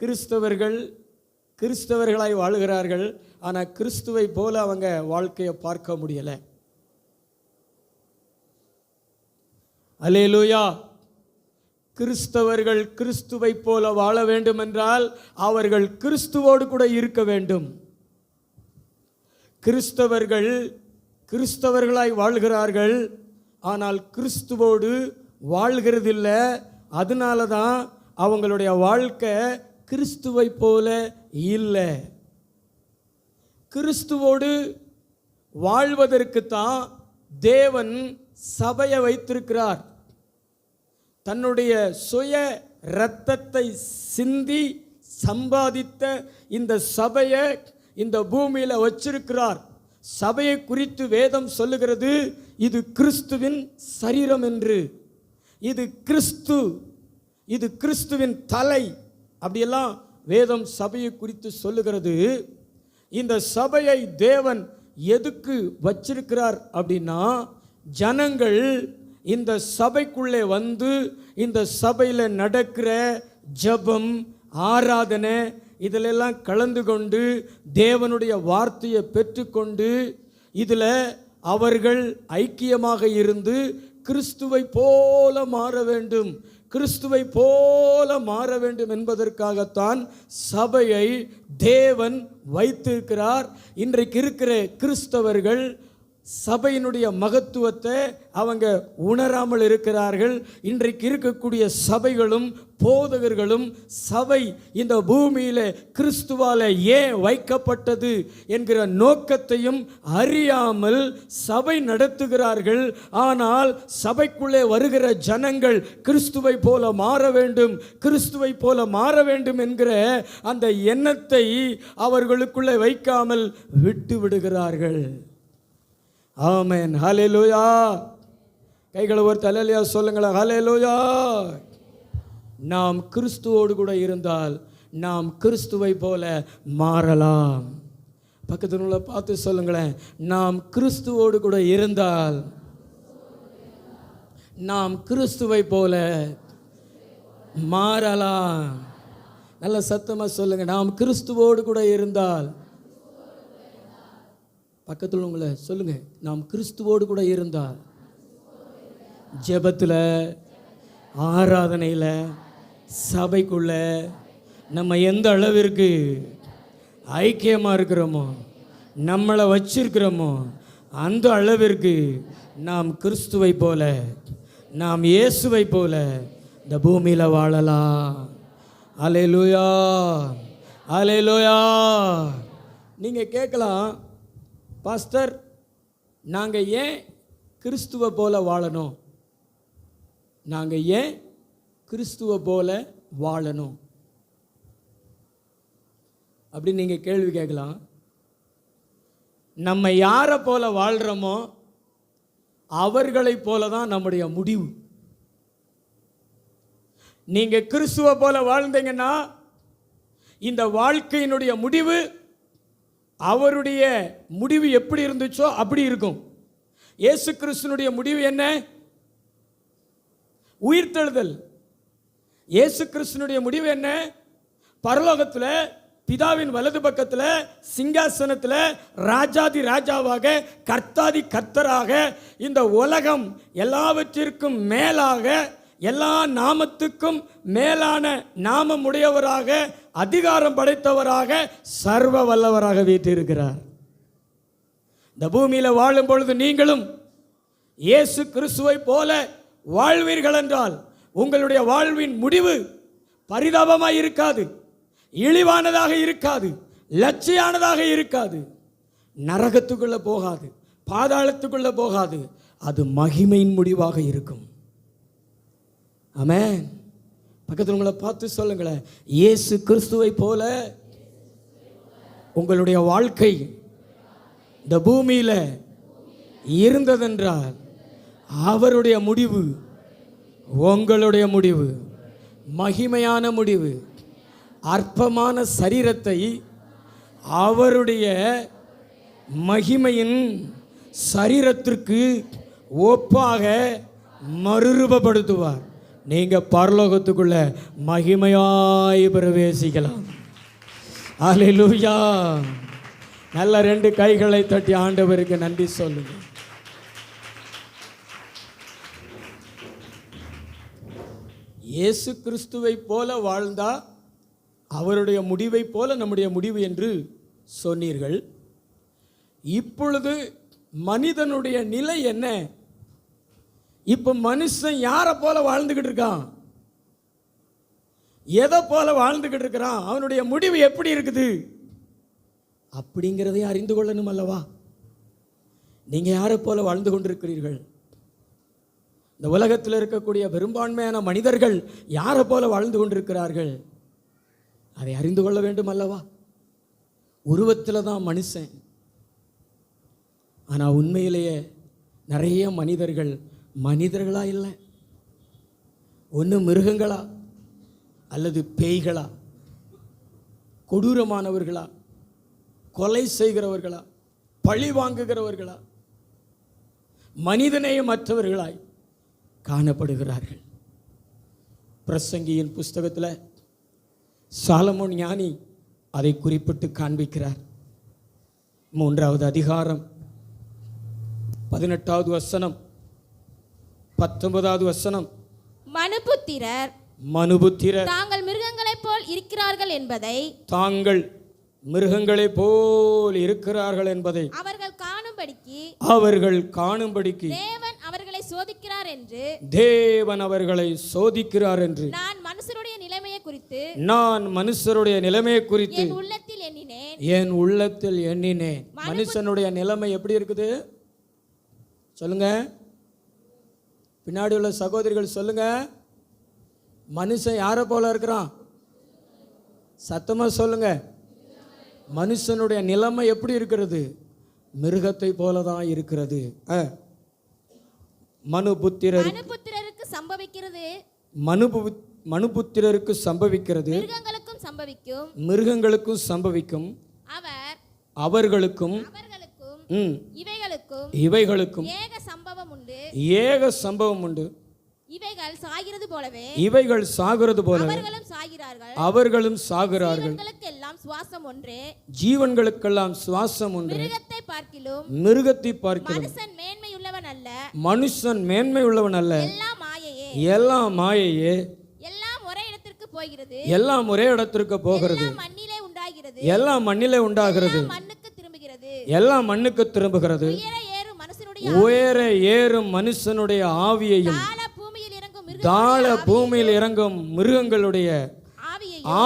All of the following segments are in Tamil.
கிறிஸ்தவர்கள் கிறிஸ்தவர்களாய் வாழுகிறார்கள். ஆனால் கிறிஸ்துவை போல அவங்க வாழ்க்கையை பார்க்க முடியலை. அல்லேலூயா. கிறிஸ்தவர்கள் கிறிஸ்துவை போல வாழ வேண்டும் என்றால் அவர்கள் கிறிஸ்துவோடு கூட இருக்க வேண்டும். கிறிஸ்தவர்கள் கிறிஸ்தவர்களாய் வாழ்கிறார்கள், ஆனால் கிறிஸ்துவோடு வாழ்கிறதில்லை. அதனால தான் அவங்களுடைய வாழ்க்கை கிறிஸ்துவை போல இல்லை. கிறிஸ்துவோடு வாழ்வதற்கு தான் தேவன் சபையை வைத்திருக்கிறார். தன்னுடைய சுய இரத்தத்தை சிந்தி சம்பாதித்த இந்த சபையை இந்த பூமியில் வச்சிருக்கிறார். சபையை குறித்து வேதம் சொல்லுகிறது, இது கிறிஸ்துவின் சரீரம் என்று. இது கிறிஸ்து, இது கிறிஸ்துவின் தலை. அப்படியெல்லாம் வேதம் சபையை குறித்து சொல்லுகிறது. இந்த சபையை தேவன் எதுக்கு வச்சிருக்கிறார் அப்படின்னா, ஜனங்கள் இந்த சபைக்குள்ளே வந்து இந்த சபையில் நடக்கிற ஜெபம், ஆராதனை இதிலெல்லாம் கலந்து கொண்டு தேவனுடைய வார்த்தையை பெற்றுக்கொண்டு இதில் அவர்கள் ஐக்கியமாக இருந்து கிறிஸ்துவை போல மாற வேண்டும், கிறிஸ்துவை போல மாற வேண்டும் என்பதற்காகத்தான் சபையை தேவன் வைத்திருக்கிறார். இன்றைக்கு இருக்கிற கிறிஸ்தவர்கள் சபையினுடைய மகத்துவத்தை அவங்க உணராமல் இருக்கிறார்கள். இன்றைக்கு இருக்கக்கூடிய சபைகளும் போதகர்களும் சபை இந்த பூமியில் கிறிஸ்துவால் ஏன் வைக்கப்பட்டது என்கிற நோக்கத்தையும் அறியாமல் சபை நடத்துகிறார்கள். ஆனால் சபைக்குள்ளே வருகிற ஜனங்கள் கிறிஸ்துவை போல மாற வேண்டும், கிறிஸ்துவை போல மாற வேண்டும் என்கிற அந்த எண்ணத்தை அவர்களுக்குள்ளே வைக்காமல் விட்டு விடுகிறார்கள். ஆமென், ஹல்லேலூயா. கைகளை ஒரு தலையிலையா சொல்லுங்களேன், ஹல்லேலூயா. நாம் கிறிஸ்துவோடு கூட இருந்தால் நாம் கிறிஸ்துவை போல மாறலாம். பக்கத்தில் உள்ள பார்த்து சொல்லுங்களேன், நாம் கிறிஸ்துவோடு கூட இருந்தால் நாம் கிறிஸ்துவை போல மாறலாம். நல்ல சத்தமாக சொல்லுங்க, நாம் கிறிஸ்துவோடு கூட இருந்தால். பக்கத்தில் உங்களை சொல்லுங்க, நாம் கிறிஸ்துவோடு கூட இருந்தால் ஜெபத்தில், ஆராதனையில், சபைக்குள்ள நம்ம எந்த அளவிற்கு ஐக்கியமாக இருக்கிறோமோ, நம்மளை வச்சிருக்கிறோமோ அந்த அளவிற்கு நாம் கிறிஸ்துவை போல, நாம் இயேசுவை போல இந்த பூமியில் வாழலாம். அல்லேலூயா, அல்லேலூயா. நீங்கள் கேட்கலாம், பாஸ்டர் நாங்கள் ஏன் கிறிஸ்துவை போல வாழணும், நாங்கள் ஏன் கிறிஸ்துவை போல வாழணும் அப்படின்னு நீங்கள் கேள்வி கேட்கலாம். நம்ம யாரை போல வாழ்கிறோமோ அவர்களை போல தான் நம்முடைய முடிவு. நீங்கள் கிறிஸ்துவை போல வாழ்ந்தீங்கன்னா இந்த வாழ்க்கையினுடைய முடிவு அவருடைய முடிவு எப்படி இருந்துச்சோ அப்படி இருக்கும். இயேசு கிறிஸ்துனுடைய முடிவு என்ன? உயிர்த்தெழுதல். இயேசு கிறிஸ்துனுடைய முடிவு என்ன? பரலோகத்தில் பிதாவின் வலது பக்கத்தில் சிங்காசனத்தில் ராஜாதி ராஜாவாக, கர்த்தாதி கர்த்தராக, இந்த உலகம் எல்லாவற்றிற்கும் மேலாக, எல்லா நாமத்துக்கும் மேலான நாமம் உடையவராக, அதிகாரம் படைத்தவராக, சர்வ வல்லவராக வீற்றிருக்கிறார். இந்த பூமியில் வாழும் பொழுது நீங்களும் இயேசு கிறிஸ்துவை போல வாழ்வீர்கள் என்றால் உங்களுடைய வாழ்வின் முடிவு பரிதாபமாக இருக்காது, இழிவானதாக இருக்காது, லட்சியானதாக இருக்காது, நரகத்துக்குள்ள போகாது, பாதாளத்துக்குள்ள போகாது. அது மகிமையின் முடிவாக இருக்கும். ஆமென். பக்கத்தில் உங்களை பார்த்து சொல்லுங்களேன், இயேசு கிறிஸ்துவை போல உங்களுடைய வாழ்க்கை இந்த பூமியில் இருந்ததென்றால் அவருடைய முடிவு உங்களுடைய முடிவு மகிமையான முடிவு. அற்பமான சரீரத்தை அவருடைய மகிமையின் சரீரத்திற்கு ஒப்பாக மறுரூபப்படுத்துவார், நீங்க பரலோகத்துக்குள்ள மகிமையாய் பிரவேசிக்கலாம். அல்லேலூயா. நல்ல 2 கைகளை தட்டி ஆண்டவருக்கு நன்றி சொல்லுங்க. இயேசு கிறிஸ்துவை போல வாழ்ந்தா அவருடைய முடிவை போல நம்முடைய முடிவு என்று சொன்னீர்கள். இப்பொழுது மனிதனுடைய நிலை என்ன? இப்ப மனுஷன் யாரை போல வாழ்ந்துகிட்டு இருக்கான்? எதை போல வாழ்ந்துகிட்டு இருக்கிறான்? அவனுடைய முடிவு எப்படி இருக்குது அப்படிங்கிறதை அறிந்து கொள்ளணும் அல்லவா? நீங்க யாரை போல வாழ்ந்து கொண்டிருக்கிறீர்கள்? இந்த உலகத்தில் இருக்கக்கூடிய பெரும்பான்மையான மனிதர்கள் யாரை போல வாழ்ந்து கொண்டிருக்கிறார்கள்? அதை அறிந்து கொள்ள வேண்டும் அல்லவா? உருவத்தில் தான் மனுஷன், ஆனால் உண்மையிலேயே நிறைய மனிதர்கள் மனிதர்களா இல்லை. ஒன்று மிருகங்களா அல்லது பேய்களா, கொடூரமானவர்களா, கொலை செய்கிறவர்களா, பழி வாங்குகிறவர்களா, மனிதநேயமற்றவர்களாய் காணப்படுகிறார்கள். பிரசங்கியின் புஸ்தகத்தில் சாலமோன் ஞானி அதை குறிப்பிட்டு காண்பிக்கிறார். 3வது அதிகாரம் 18வது வசனம், 19வது வசனம். மனுபுத்திரர் தாங்கள் மிருகங்களைப் போல் இருக்கிறார்கள் என்பதை அவர்கள் காணும்படிக்கு தேவன் அவர்களை சோதிக்கிறார் என்று நான் மனுஷருடைய நிலைமையை குறித்து என் உள்ளத்தில் எண்ணினேன். மனுஷனுடைய நிலைமை எப்படி இருக்குது சொல்லுங்க. பின்னாடி உள்ள சகோதரிகள் சொல்லுங்க. மனுஷன் யாரை போல இருக்கிறான்? சத்தமா சொல்லுங்க. மனுஷனுடைய நிலைமை எப்படி இருக்கிறது? மிருகத்தை போல தான் இருக்கிறது. மனுபுத்திரருக்கு சம்பவிக்கிறது மிருகங்களுக்கும் சம்பவிக்கும். அவர்களுக்கும் இவைகளுக்கும் ஏக சம்பவம் உண்டு. இவைகள் சாகிறது போலவே அவர்களும் சாகிறார்கள். ஜீவன்களுக்கெல்லாம் சுவாசம் ஒன்றே. மிருகத்தை பார்க்கிலும் மனுஷன் மேன்மை உள்ளவன் அல்ல. எல்லாம் மாயையே. எல்லாம் ஒரே இடத்திற்கு போகிறது. எல்லாம் மண்ணிலே உண்டாகிறது. எல்லாம் மண்ணுக்கு திரும்புகிறது. உயர ஏறும் மனுஷனுடைய ஆவியையும் தாழ பூமியில் இறங்கும் மிருகங்களுடைய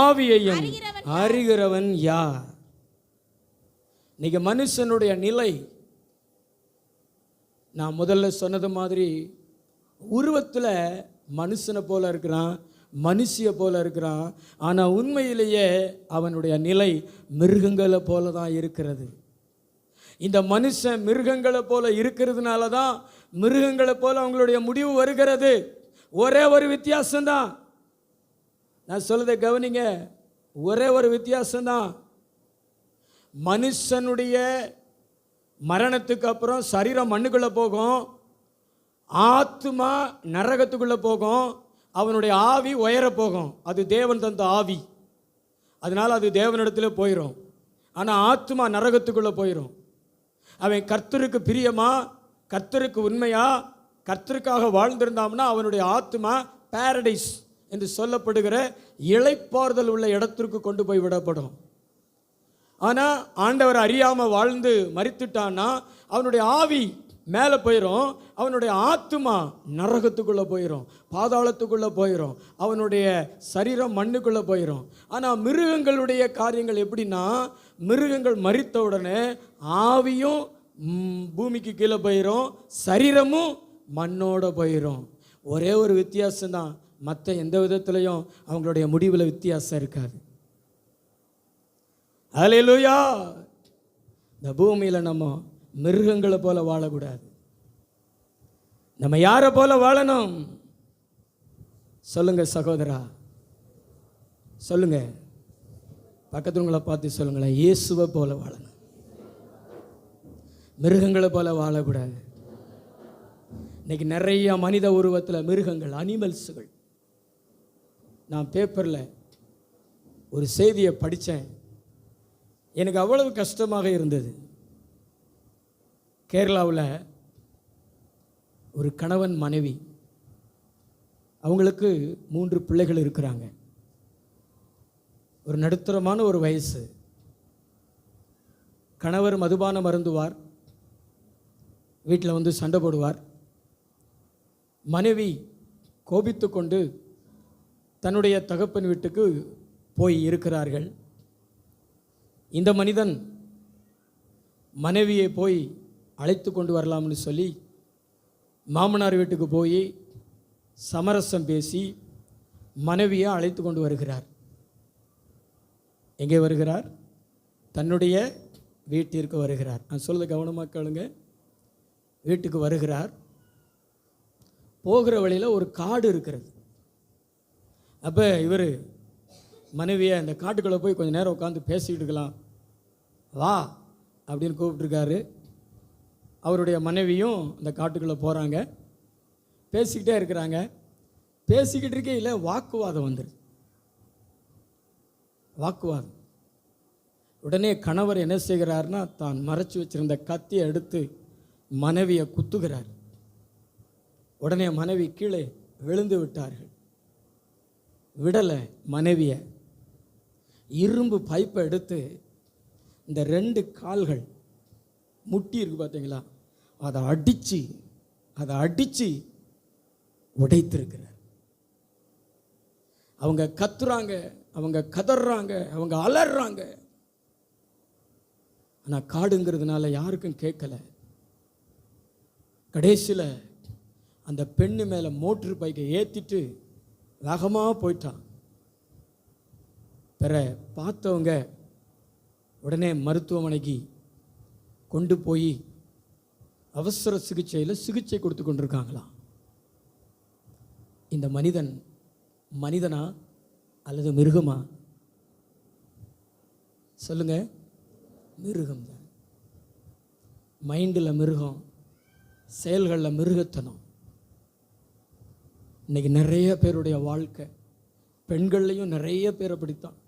ஆவியையும் அறிகிறவன் யார்? இன்னைக்கு மனுஷனுடைய நிலை, நான் முதல்ல சொன்னது மாதிரி உருவத்தில் மனுஷனை போல இருக்கிறான், மனுஷிய போல இருக்கிறான். ஆனால் உண்மையிலேயே அவனுடைய நிலை மிருகங்களை போல தான் இருக்கிறது. இந்த மனுஷன் மிருகங்களை போல இருக்கிறதுனால தான் மிருகங்களை போல அவங்களுடைய முடிவு வருகிறது. ஒரே ஒரு வித்தியாசம்தான், நான் சொல்றதை கவனிங்க. ஒரே ஒரு வித்தியாசம்தான். மனுஷனுடைய மரணத்துக்கு அப்புறம் சரீரம் மண்ணுக்குள்ளே போகும், ஆத்மா நரகத்துக்குள்ளே போகும், அவனுடைய ஆவி உயர போகும். அது தேவன் தந்த ஆவி, அதனால் அது தேவனிடத்தில் போயிடும். ஆனால் ஆத்மா நரகத்துக்குள்ளே போயிடும். அவன் கர்த்தருக்கு பிரியமா, கர்த்தருக்கு உண்மையா, கர்த்தருக்காக வாழ்ந்திருந்தாம்னா அவனுடைய ஆத்மா பாரடைஸ் என்று சொல்லப்படுகிற இளைப்பாறுதல் உள்ள இடத்திற்கு கொண்டு போய் விடப்படும். ஆனால் ஆண்டவர் அறியாமல் வாழ்ந்து மரித்துட்டான்னா அவனுடைய ஆவி மேலே போயிடும், அவனுடைய ஆத்மா நரகத்துக்குள்ளே போயிடும், பாதாளத்துக்குள்ளே போயிடும், அவனுடைய சரீரம் மண்ணுக்குள்ளே போயிடும். ஆனால் மிருகங்களுடைய காரியங்கள் எப்படின்னா, மிருகங்கள் மரித்த உடனே ஆவியும் பூமிக்கு கீழே போயிடும், சரீரமும் மண்ணோட போயிடும். ஒரே ஒரு வித்தியாசம்தான், மற்ற எந்த விதத்துலையும் அவங்களுடைய முடிவில் வித்தியாசம் இருக்காது. அல்லேலூயா. இந்த பூமியில் நம்ம மிருகங்களை போல வாழக்கூடாது. நம்ம யாரை போல வாழணும் சொல்லுங்க சகோதரா, சொல்லுங்க. பக்கத்துவங்களை பார்த்து சொல்லுங்களேன், இயேசுவை போல வாழணும், மிருகங்களை போல வாழக்கூடாது. இன்னைக்கு நிறைய மனித உருவத்தில் மிருகங்கள், அனிமல்ஸுகள் நான் பேப்பரில் ஒரு செய்தியை படித்தேன். எனக்கு அவ்வளவு கஷ்டமாக இருந்தது. கேரளாவில் ஒரு கணவன் மனைவி, அவங்களுக்கு 3 பிள்ளைகள் இருக்கிறாங்க. ஒரு நடுத்தரமான ஒரு வயசு. கணவர் மதுபானம் அருந்துவார், வீட்டில் வந்து சண்டை போடுவார். மனைவி கோபித்து கொண்டு தன்னுடைய தகப்பன் வீட்டுக்கு போய் இருக்கிறார்கள். இந்த மனிதன் மனைவியை போய் அழைத்து கொண்டு வரலாம்னு சொல்லி மாமனார் வீட்டுக்கு போய் சமரசம் பேசி மனைவியை அழைத்து கொண்டு வருகிறார். எங்கே வருகிறார்? தன்னுடைய வீட்டிற்கு வருகிறார். நான் சொல்றது கவனமாக கேளுங்க. வீட்டுக்கு வருகிறார். போகிற வழியில் ஒரு காடு இருக்கிறது. அப்போ இவர் மனைவியை அந்த காட்டுக்குள்ளே போய் கொஞ்சம் நேரம் உட்காந்து பேசிக்கிட்டு இருக்கலாம், வா அப்படின்னு கூப்பிட்டுருக்காரு. அவருடைய மனைவியும் அந்த காட்டுக்குள்ளே போகிறாங்க. பேசிக்கிட்டே இருக்கிறாங்க. பேசிக்கிட்டு இருக்கையில் வாக்குவாதம் வந்துடுது. வாக்குவாதம். உடனே கணவர் என்ன செய்கிறார்னா, தான் மறைச்சி வச்சிருந்த கத்தியை எடுத்து மனைவியை குத்துகிறார். உடனே மனைவி கீழே விழுந்து விட்டார்கள். விடலை மனைவியை. இரும்பு பைப்பை எடுத்து இந்த 2 கால்கள் முட்டி இருக்கு பார்த்தீங்களா, அதை அடித்து உடைத்திருக்கிறார். அவங்க கத்துறாங்க, அவங்க கதறாங்க, அவங்க அலறாங்க. ஆனால் காடுங்கிறதுனால யாருக்கும் கேட்கல. கடைசியில் அந்த பெண்ணு மேலே மோட்ரு பைக்கை ஏற்றிட்டு வேகமாக போயிட்டான். பிற பார்த்தவங்க உடனே மருத்துவமனைக்கு கொண்டு போய் அவசர சிகிச்சை கொடுத்து கொண்டிருக்காங்களாம். இந்த மனிதன் மனிதனா அல்லது மிருகமா? சொல்லுங்க. மிருகம் தான். மைண்டில் மிருகம், செயல்களில் மிருகத்தனம். இன்னைக்கு நிறைய பேருடைய வாழ்க்கை, பெண்கள்லையும் நிறைய பேரை பிடித்தான்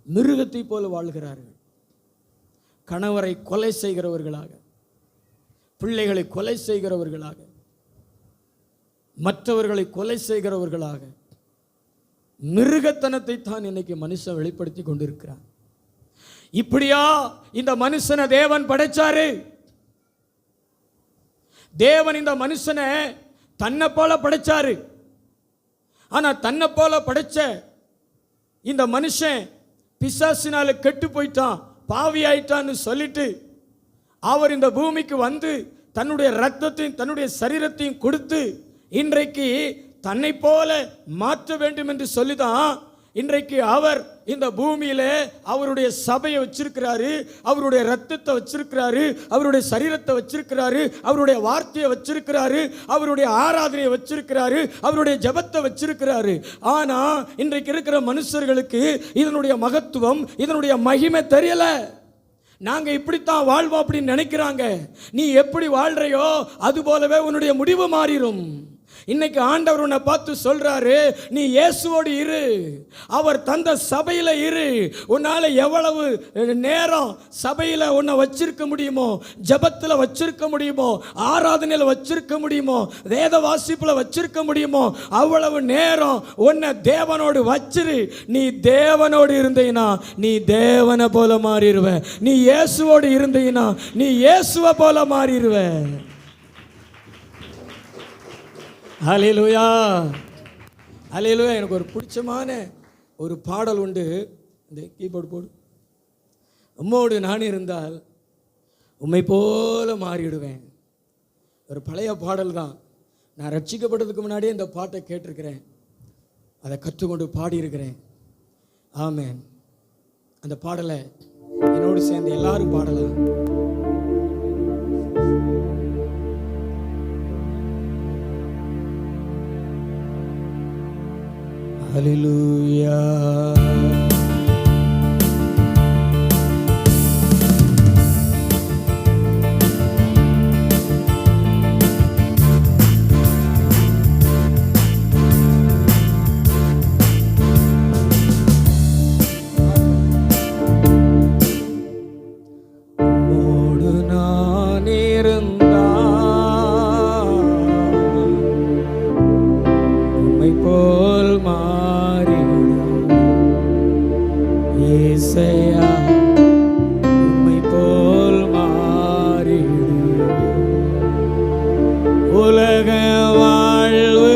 மிருகத்தை போல வாழ்கிறார்கள். கணவரை கொலை செய்கிறவர்களாக, பிள்ளைகளை கொலை செய்கிறவர்களாக, மற்றவர்களை கொலை செய்கிறவர்களாக மிருகத்தனத்தை தான் இன்னைக்கு மனுஷன் வெளிப்படுத்தி கொண்டிருக்கிறார். இப்படியா இந்த மனுஷனை தேவன் படைச்சாரு? தேவன் இந்த மனுஷனை தன்னை போல படைச்சாரு. ஆனா தன்னை போல படைச்ச இந்த மனுஷன் பிசாசினால கெட்டு போயிட்டான், பாவி ஆயிட்டான்னு சொல்லிட்டு அவர் இந்த பூமிக்கு வந்து தன்னுடைய ரத்தத்தையும் தன்னுடைய சரீரத்தையும் கொடுத்து இன்றைக்கு தன்னை போல மாற்ற வேண்டும் என்று சொல்லிதான் இன்றைக்கு அவர் இந்த பூமியில அவருடைய சபையை வச்சிருக்கிறாரு, அவருடைய ரத்தத்தை வச்சிருக்கிறாரு, அவருடைய சரீரத்தை வச்சிருக்கிறாரு, அவருடைய வார்த்தையை வச்சிருக்கிறாரு, அவருடைய ஆராதனையை வச்சிருக்கிறாரு, அவருடைய ஜெபத்தை வச்சிருக்கிறாரு. ஆனா இன்றைக்கு இருக்கிற மனுஷர்களுக்கு இதனுடைய மகத்துவம், இதனுடைய மகிமை தெரியல. நாங்க இப்படித்தான் வாழ்வோம் அப்படின்னு நினைக்கிறாங்க. நீ எப்படி வாழ்றையோ அது போலவே உன்னுடைய முடிவு மாறிடும். இன்னைக்கு ஆண்டவர் உன்னை பார்த்து சொல்றாரு, நீ இயேசுவோடு இரு, அவர் தந்த சபையில இரு. உன்னால எவ்வளவு நேரம் சபையில உன்னை வச்சிருக்க முடியுமோ, ஜெபத்துல வச்சிருக்க முடியுமோ, ஆராதனையில வச்சிருக்க முடியுமோ, வேத வாசிப்புல வச்சிருக்க முடியுமோ, அவ்வளவு நேரம் உன்னை தேவனோடு வச்சிரு. நீ தேவனோடு இருந்தீனா நீ தேவனை போல மாறிடுவ. நீ இயேசுவோடு இருந்தீனா நீ இயேசுவை போல மாறிடுவ. ஹல்லேலூயா, ஹல்லேலூயா. எனக்கு ஒரு பிடிச்சமான ஒரு பாடல் உண்டு. இந்த கீபோர்டு போடு. உம்மோடு நான் இருந்தால் உம்மை போல மாறிடுவேன். ஒரு பழைய பாடல் தான். நான் ரட்சிக்கப்பட்டதுக்கு முன்னாடியே இந்த பாட்டை கேட்டிருக்கிறேன், அதை கற்றுக்கொண்டு பாடியிருக்கிறேன். ஆமென். அந்த பாடலை என்னோடு சேர்ந்து எல்லாரும் பாடலாம். Hallelujah. இசையா உம்மை போல் மாறிடு. உலக வாழ்வு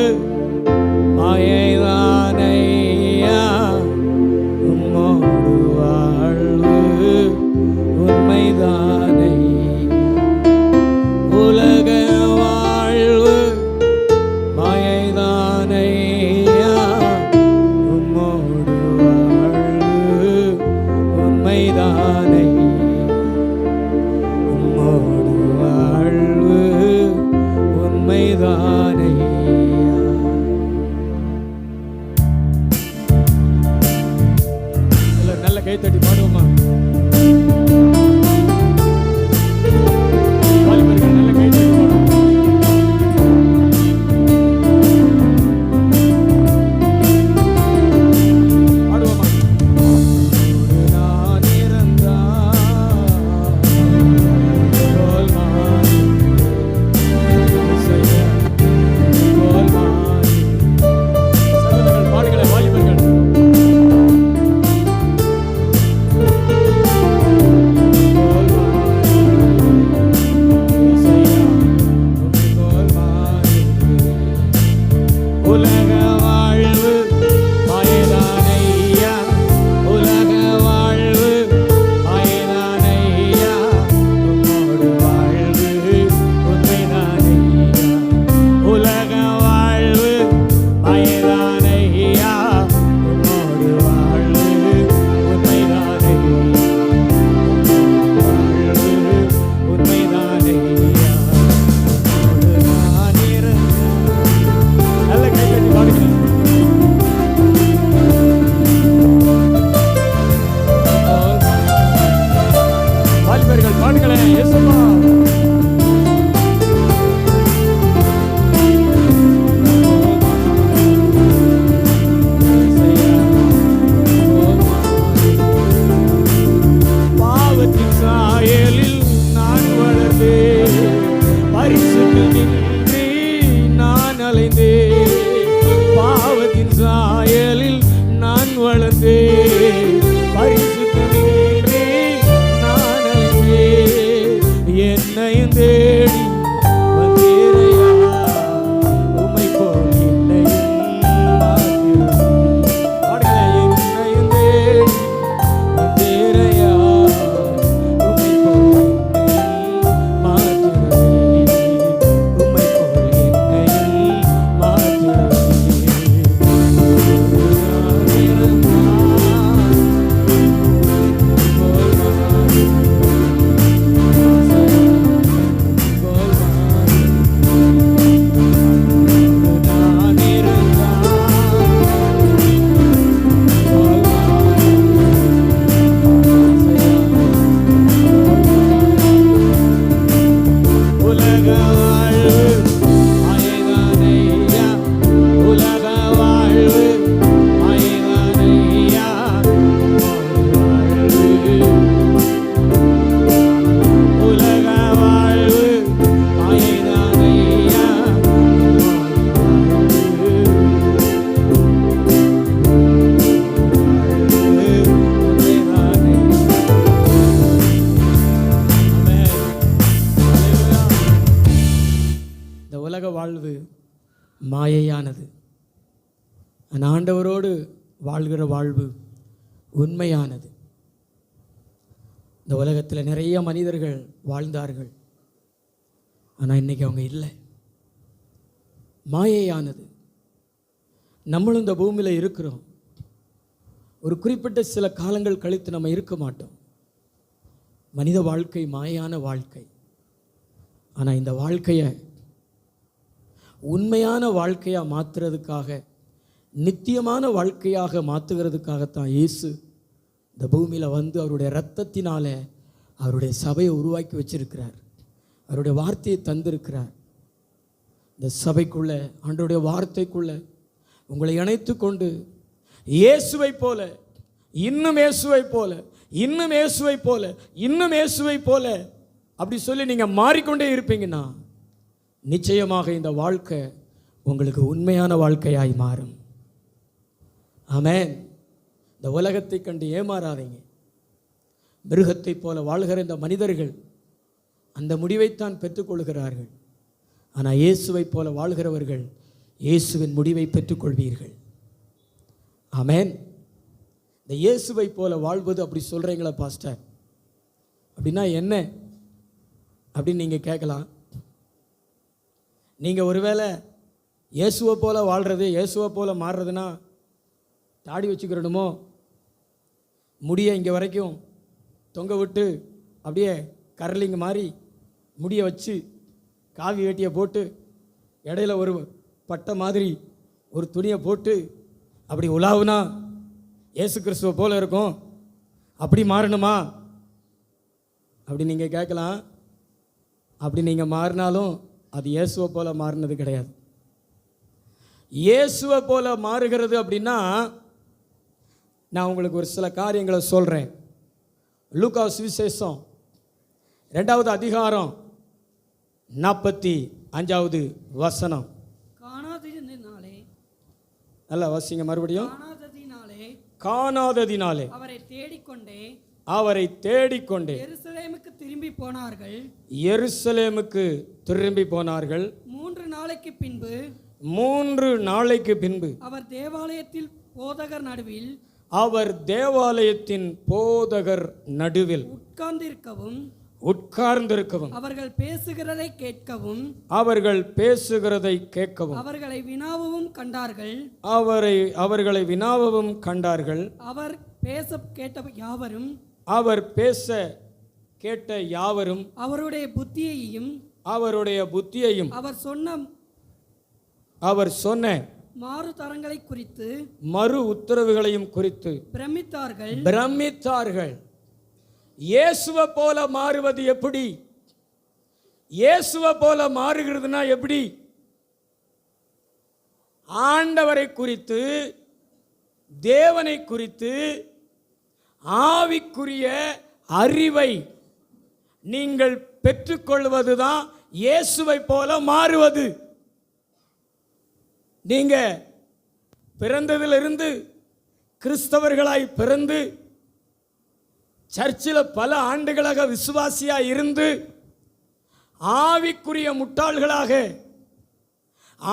மாயைதானையா, உம்மோடு வாழ்வு உண்மைதானை. உலக வாழ்வு மாயைதானையா, உம்மோடு வாழ்வு உண்மைதானை. உம்மோடு வாழ்வு உண்மைதானை. நல்ல கை தட்டி பாடுவோமா? வாலிபர்கள் நல்ல கை தட்டி பாடுவோம். பாடுவோமா? நான் இருந்தால் போல் மாறி, இசையா போல் மாறி. சகோதரர்கள் பாடுங்களே, வாலிபர்கள். போல் மாறி, இசையா போல் மாறி. உலக வாழ்வு மாயைதானையா, உலக வாழ்வு மாயைதானையா, உம்மோடு வாழ்வு உண்மைதானையா. உலக வாழ்வு மாயைதானையா, உம்மோடு வாழ்வு உண்மைதானையா. வாழ்வு உண்மைதானையா. உம்மோடு நான் இருந்தேன். நல்ல கை தட்டி பாடுகிறேன். வாலிபர்கள் பாடுங்களேன். இயேசுவா பாவத்தின் சாயலில் நான் வளர்ந்தேன், பரிசுத்தமின்றி நான் அலைந்தேன். பாவத்தின் சாயலில் நான் வளர்ந்தேன், பரிசுத்தமின்றி நான் அலைந்தேன். என்னையும் தேடி வந்தீரையா, உம்மை போல் என்னையும் மாற்றினீர். பாடுங்களேன். என்னையும் தேடி வந்தீரையா, உம்மை போல் என்னையும் மாற்றினீர். உம்மை போல் என்னையும் மாற்றினீர். நான் இருந்தால் போல் மாறி, போல் மாறி. நான் இருந்தால் போல் மாறி, உலக வாழ்வு மாயைதானையா, உலக வாழ்வு மாயைதானையா, வாழ்வு உலக வாழ்வு மாயைதானையா, இந்த உலக வாழ்வு மாயையானது. ஆனால் ஆண்டவரோடு வாழ்கிற வாழ்வு உண்மையானது. இந்த உலகத்தில் நிறைய மனிதர்கள் வாழ்ந்தார்கள், ஆனால் இன்னைக்கு அவங்க இல்லை. மாயையானது. நம்மளும் இந்த பூமியில் இருக்கிறோம். ஒரு குறிப்பிட்ட சில காலங்கள் கழித்து நம்ம இருக்க மாட்டோம். மனித வாழ்க்கை மாயான வாழ்க்கை. ஆனால் இந்த வாழ்க்கையை உண்மையான வாழ்க்கையாக மாற்றுறதுக்காக, நித்தியமான வாழ்க்கையாக மாற்றுகிறதுக்காகத்தான் இயேசு இந்த பூமியில் வந்து அவருடைய இரத்தத்தினால அவருடைய சபையை உருவாக்கி வச்சிருக்கிறார். அவருடைய வார்த்தையை தந்திருக்கிறார். இந்த சபைக்குள்ளே, ஆண்டவருடைய வார்த்தைக்குள்ளே உங்களை இணைத்து கொண்டு இயேசுவை போல, இன்னும் இயேசுவை போல, இன்னும் இயேசுவை போல, இன்னும் இயேசுவை போல அப்படி சொல்லி நீங்கள் மாறிக்கொண்டே இருப்பீங்கன்னா நிச்சயமாக இந்த வாழ்க்கை உங்களுக்கு உண்மையான வாழ்க்கையாய் மாறும். ஆமென். இந்த உலகத்தை கண்டு ஏமாறாதீங்க. மிருகத்தைப் போல வாழ்கிற இந்த மனிதர்கள் அந்த முடிவைத்தான் பெற்றுக்கொள்கிறார்கள். ஆனால் இயேசுவைப் போல வாழ்கிறவர்கள் இயேசுவின் முடிவை பெற்றுக்கொள்வீர்கள். ஆமென். இந்த இயேசுவை போல வாழ்வது அப்படி சொல்கிறீங்களா பாஸ்டர்? அப்படின்னா என்ன அப்படின்னு நீங்கள் கேட்கலாம். நீங்கள் ஒருவேளை இயேசுவை போல வாழ்கிறது, இயேசுவை போல மாறுறதுன்னா தாடி வச்சுக்கிறணுமோ, முடியை இங்கே வரைக்கும் தொங்க விட்டு அப்படியே கரலிங்க மாதிரி முடியை வச்சு காவி வேட்டியை போட்டு இடையில ஒரு பட்டை மாதிரி ஒரு துணியை போட்டு அப்படி உலாவுனா இயேசு கிறிஸ்துவை போல இருக்கும், அப்படி மாறணுமா அப்படி நீங்கள் கேட்கலாம். அப்படி நீங்கள் மாறினாலும் அது இயேசுவை போல மாறினது கிடையாது. இயேசுவை போல மாறுகிறது அப்படின்னா நான் உங்களுக்கு ஒரு சில காரியங்களை சொல்கிறேன். லூக்கா சுவிசேஷம் 2வது அதிகாரம் 45வது வசனம். காணாததினாலே, நல்லா வாசிங்க மறுபடியும். காணாததினாலே அவரை தேடிக்கொண்டே எருசலேமுக்கு திரும்பி போனார்கள். 3 நாளைக்கு பின்பு அவர் தேவாலயத்தின் போதகர் நடுவில் உட்கார்ந்திருக்கவும் அவர்கள் பேசுகிறதை கேட்கவும் அவர்களை வினாவவும் கண்டார்கள். அவர் பேச கேட்ட யாவரும் அவருடைய புத்தியையும் அவர் சொன்ன மறு உத்தரவுகளையும் குறித்து பிரமித்தார்கள். இயேசுவை போல மாறுவது எப்படி? இயேசுவை போல மாறுகிறதுனா எப்படி? ஆண்டவரை குறித்து, தேவனை குறித்து ஆவிக்குரிய அறிவை நீங்கள் பெற்றுக்கொள்வதுதான் இயேசுவை போல மாறுவது. நீங்க பிறந்ததிலிருந்து கிறிஸ்தவர்களாய் பிறந்து சர்ச்சில் பல ஆண்டுகளாக விசுவாசியாக இருந்து ஆவிக்குரிய முட்டாள்களாக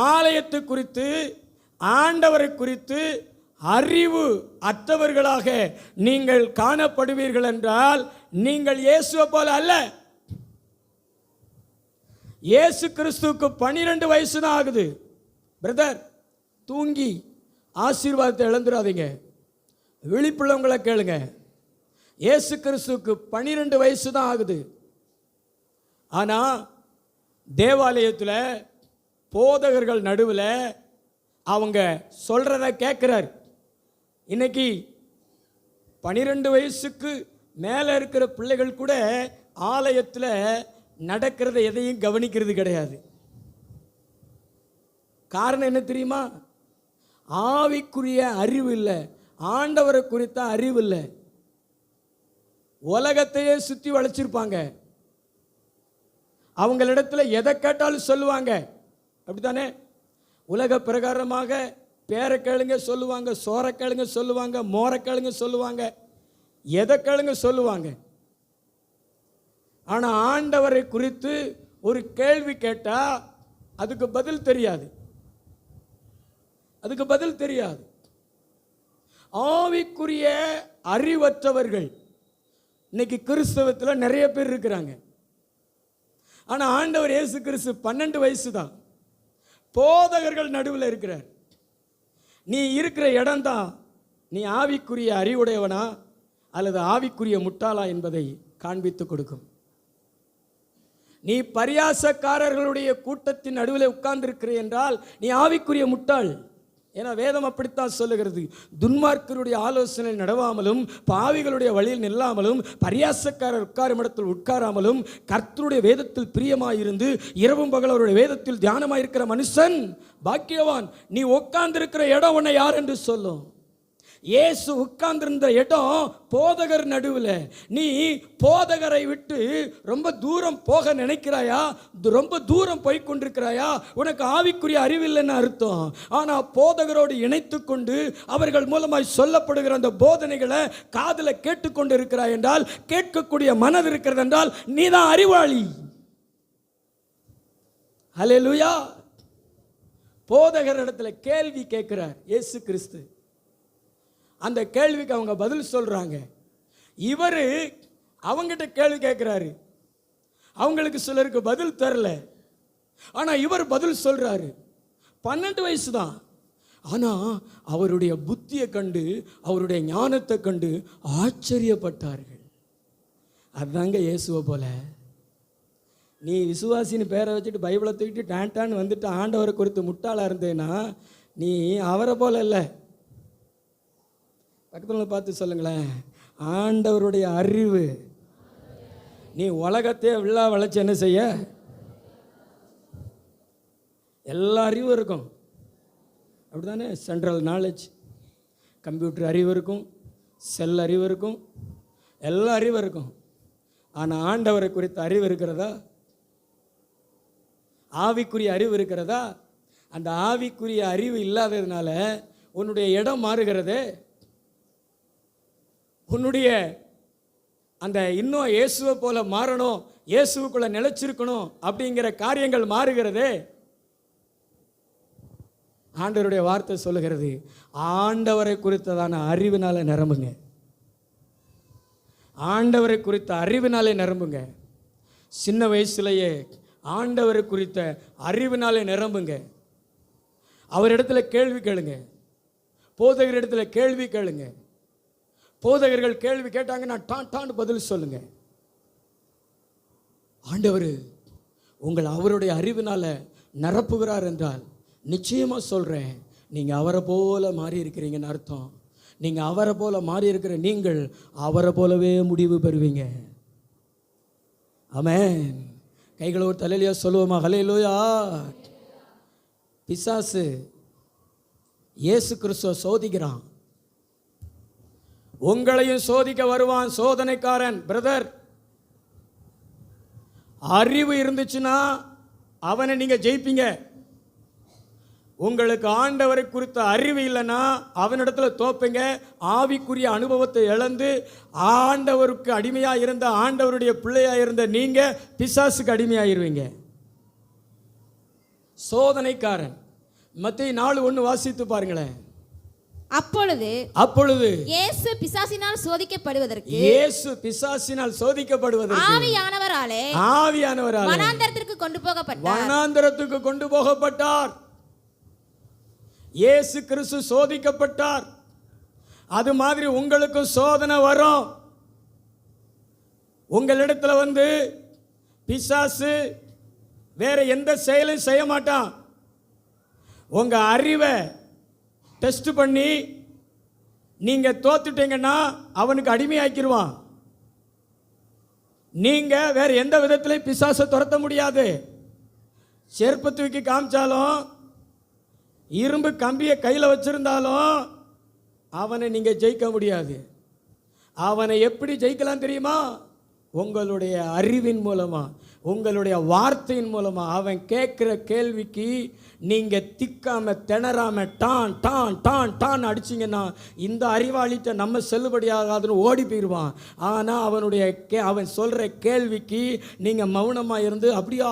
ஆலயத்தை குறித்து, ஆண்டவரை குறித்து அறிவு அற்றவர்களாக நீங்கள் காணப்படுவீர்கள் என்றால் நீங்கள் இயேசுவை போல அல்ல. இயேசு கிறிஸ்துவுக்கு 12 வயசு தான் ஆகுது. பிரதர், தூங்கி ஆசீர்வாதத்தை இழந்துடாதீங்க. விழிப்புள்ளவங்களை கேளுங்க. இயேசு கிறிஸ்துவுக்கு 12 வயசு தான் ஆகுது. ஆனால் தேவாலயத்தில் போதகர்கள் நடுவில் அவங்க சொல்கிறத கேட்குறார். இன்னைக்கு 12 வயசுக்கு மேலே இருக்கிற பிள்ளைகள் கூட ஆலயத்தில் நடக்கிறத எதையும் கவனிக்கிறது கிடையாது. காரணம் என்ன தெரியுமா? ஆவிக்குரிய அறிவு இல்லை, ஆண்டவரை குறித்த அறிவு இல்லை. உலகத்தையே சுற்றி வளைச்சிருப்பாங்க. அவங்களிடத்துல எதை கேட்டாலும் சொல்லுவாங்க, அப்படித்தானே? உலக பிரகாரமாக பேரை கேளுங்க சொல்லுவாங்க, சோரை கேளுங்க சொல்லுவாங்க, மோரை கேளுங்க சொல்லுவாங்க, எதை கேளுங்க சொல்லுவாங்க. ஆனால் ஆண்டவரை குறித்து ஒரு கேள்வி கேட்டால் அதுக்கு பதில் தெரியாது. ஆவிக்குரிய அறிவற்றவர்கள் இன்னைக்கு கிறிஸ்தவத்தில் நிறைய பேர் இருக்கிறாங்க. ஆனால் ஆண்டவர் இயேசு கிறிஸ்து 12 வயசு தான். போதகர்கள் நடுவில் இருக்கிறார். நீ இருக்கிற இடம்தான் நீ ஆவிக்குரிய அறிவுடையவனா அல்லது ஆவிக்குரிய முட்டாளா என்பதை காண்பித்து கொடுக்கும். நீ பரியாசக்காரர்களுடைய கூட்டத்தின் நடுவில் உட்கார்ந்திருக்கிற என்றால் நீ ஆவிக்குரிய முட்டாள். ஏன்னா வேதம் அப்படித்தான் சொல்லுகிறது. துன்மார்க்கருடைய ஆலோசனை நடவாமலும், பாவிகளுடைய வழியில் நில்லாமலும், பரியாசக்காரர் உட்காரும் இடத்தில் உட்காராமலும், கர்த்தருடைய வேதத்தில் பிரியமாயிருந்து இரவும் பகல் அவருடைய வேதத்தில் தியானமாயிருக்கிற மனுஷன் பாக்கியவான். நீ உட்கார்ந்திருக்கிற இடம் உன்னை யார் என்று சொல்லும். இயேசு உட்கார்ந்திருந்த இடம் போதகர் நடுவில். நீ போதகரை விட்டு ரொம்ப தூரம் போக நினைக்கிறாயா? ரொம்ப தூரம் போய் கொண்டிருக்கிறாயா? உனக்கு ஆவிக்குரிய அறிவில்லைன்னு அர்த்தம். ஆனால் போதகரோடு இணைத்து கொண்டு அவர்கள் மூலமாய் சொல்லப்படுகிற அந்த போதனைகளை காதில் கேட்டுக்கொண்டு இருக்கிறாய் என்றால், கேட்கக்கூடிய மனது இருக்கிறது என்றால், நீ தான் அறிவாளி. ஹல்லேலூயா. போதகர் இடத்துல கேள்வி கேட்கிறார் இயேசு கிறிஸ்து. அந்த கேள்விக்கு அவங்க பதில் சொல்றாங்க. இவர் அவங்கிட்ட கேள்வி கேட்கிறாரு, அவங்களுக்கு சிலருக்கு பதில் தரல. ஆனா இவர் பதில் சொல்றாரு. 12 வயசு தான். ஆனா அவருடைய புத்தியை கண்டு, அவருடைய ஞானத்தை கண்டு ஆச்சரியப்பட்டார்கள். அதுதாங்க இயேசுவை போல. நீ விசுவாசின்னு பேரை வச்சுட்டு பைபிளை தூக்கிட்டு டான்டான்னு வந்துட்டு ஆண்டவரை குறித்து முட்டாளாக இருந்தேன்னா நீ அவரை போல இல்லை. பக்கத்தில் பார்த்து சொல்லுங்களேன், ஆண்டவருடைய அறிவு. நீ உலகத்தையே விழா வளைச்சு என்ன செய்ய? எல்லா அறிவும் இருக்கும், அப்படிதானே? சென்ட்ரல் நாலேஜ், கம்ப்யூட்டர் அறிவு இருக்கும், செல் அறிவு இருக்கும், எல்லா அறிவும் இருக்கும். ஆனால் ஆண்டவரை குறித்த அறிவு இருக்கிறதா? ஆவிக்குரிய அறிவு இருக்கிறதா? அந்த ஆவிக்குரிய அறிவு இல்லாததுனால உன்னுடைய இடம் மாறுகிறது. உன்னுடைய அந்த இன்னும் இயேசுவை போல மாறணும், இயேசுக்குள்ள நிலைச்சிருக்கணும் அப்படிங்கிற காரியங்கள் மாறுகிறது. ஆண்டவருடைய வார்த்தை சொல்லுகிறது, ஆண்டவரை குறித்ததான அறிவினால நிரம்புங்க. ஆண்டவரை குறித்த அறிவினாலே நிரம்புங்க. சின்ன வயசுலேயே ஆண்டவரை குறித்த அறிவினாலே நிரம்புங்க. அவரிடத்துல கேள்வி கேளுங்க. போதகர் இடத்துல கேள்வி கேளுங்க. போதகர்கள் கேள்வி கேட்டாங்கன்னா டான்னு பதில் சொல்லுங்க. ஆண்டவர் உங்கள் அவருடைய அறிவினால நிரப்புகிறார் என்றால் நிச்சயமாக சொல்கிறேன், நீங்கள் அவரை போல மாறி இருக்கிறீங்கன்னு அர்த்தம். நீங்கள் அவரை போல மாறி இருக்கிற நீங்கள் அவரை போலவே முடிவு பெறுவீங்க. ஆமென். கைகளை ஒரு தலையிலையா சொல்லுவோமா? ஹல்லேலூயா. பிசாசு இயேசு கிறிஸ்துவை சோதிக்கிறான். உங்களையும் சோதிக்க வருவான், சோதனைக்காரன். பிரதர், அறிவு இருந்துச்சுன்னா அவனை நீங்க ஜெயிப்பீங்க. உங்களுக்கு ஆண்டவரை குறித்த அறிவு இல்லைன்னா அவனிடத்துல தோப்பீங்க. ஆவிக்குரிய அனுபவத்தை இழந்து ஆண்டவருக்கு அடிமையாக இருந்த, ஆண்டவருடைய பிள்ளையாக இருந்த நீங்க பிசாசுக்கு அடிமையாயிருவீங்க. சோதனைக்காரன். மத்தேயு 4:1 வாசித்து பாருங்களேன். அப்பொழுது இயேசு பிசாசினால் சோதிக்கப்படுவதற்கு ஆவியானவராலே வனாந்தரத்திற்கு கொண்டு போகப்பட்டார். இயேசு கிறிஸ்து சோதிக்கப்பட்டார். அது மாதிரி உங்களுக்கும் சோதனை வரும். உங்களிடத்துல வந்து பிசாசு வேற எந்த செயலையும் செய்ய மாட்டான். உங்க அறிவை டெஸ்ட் பண்ணி நீங்க தோத்துட்டீங்கன்னா அவனுக்கு அடிமையாக்கிடுவான். நீங்க வேற எந்த விதத்திலையும் பிசாசை துரத்த முடியாது. செருப்பு தூக்கி காமிச்சாலும், இரும்பு கம்பியை கையில் வச்சிருந்தாலும் அவனை நீங்க ஜெயிக்க முடியாது. அவனை எப்படி ஜெயிக்கலாம் தெரியுமா? உங்களுடைய அறிவின் மூலமா, உங்களுடைய வார்த்தையின் மூலமா. அவன் கேட்குற கேள்விக்கு நீங்க திக்காம திணறாம டான் டான் டான் டான் அடிச்சிங்கன்னா இந்த அறிவாளிட்ட நம்ம செல்லுபடியாகாதுன்னு ஓடி போயிடுவான். ஆனால் அவன் சொல்கிற கேள்விக்கு நீங்கள் மௌனமாக இருந்து அப்படியா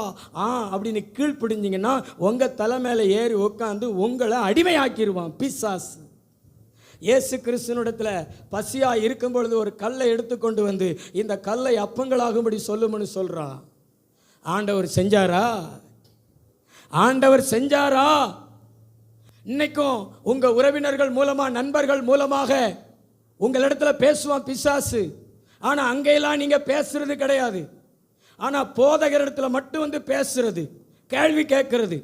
அப்படின்னு கீழ்ப்பிடிஞ்சிங்கன்னா உங்கள் தலை மேலே ஏறி உட்காந்து உங்களை அடிமையாக்கிடுவான் பிசாசு. இயேசு கிறிஸ்துவினிடத்தில் பசியாக இருக்கும் பொழுது ஒரு கல்லை எடுத்துக்கொண்டு வந்து இந்த கல்லை அப்பங்களாகும்படி சொல்லும்னு சொல்கிறான். ஆண்டவர் செஞ்சாரா? ஆண்டவர் செஞ்சாரா? இன்னைக்கும் உங்க உறவினர்கள் மூலமா, நண்பர்கள் மூலமாக உங்களிடத்துல பேசுவான் பிசாசு. ஆனா அங்கெல்லாம் நீங்க பேசுறது கிடையாது. ஆனா போதகர் இடத்துல மட்டும் வந்து பேசுறது, கேள்வி கேட்கறது,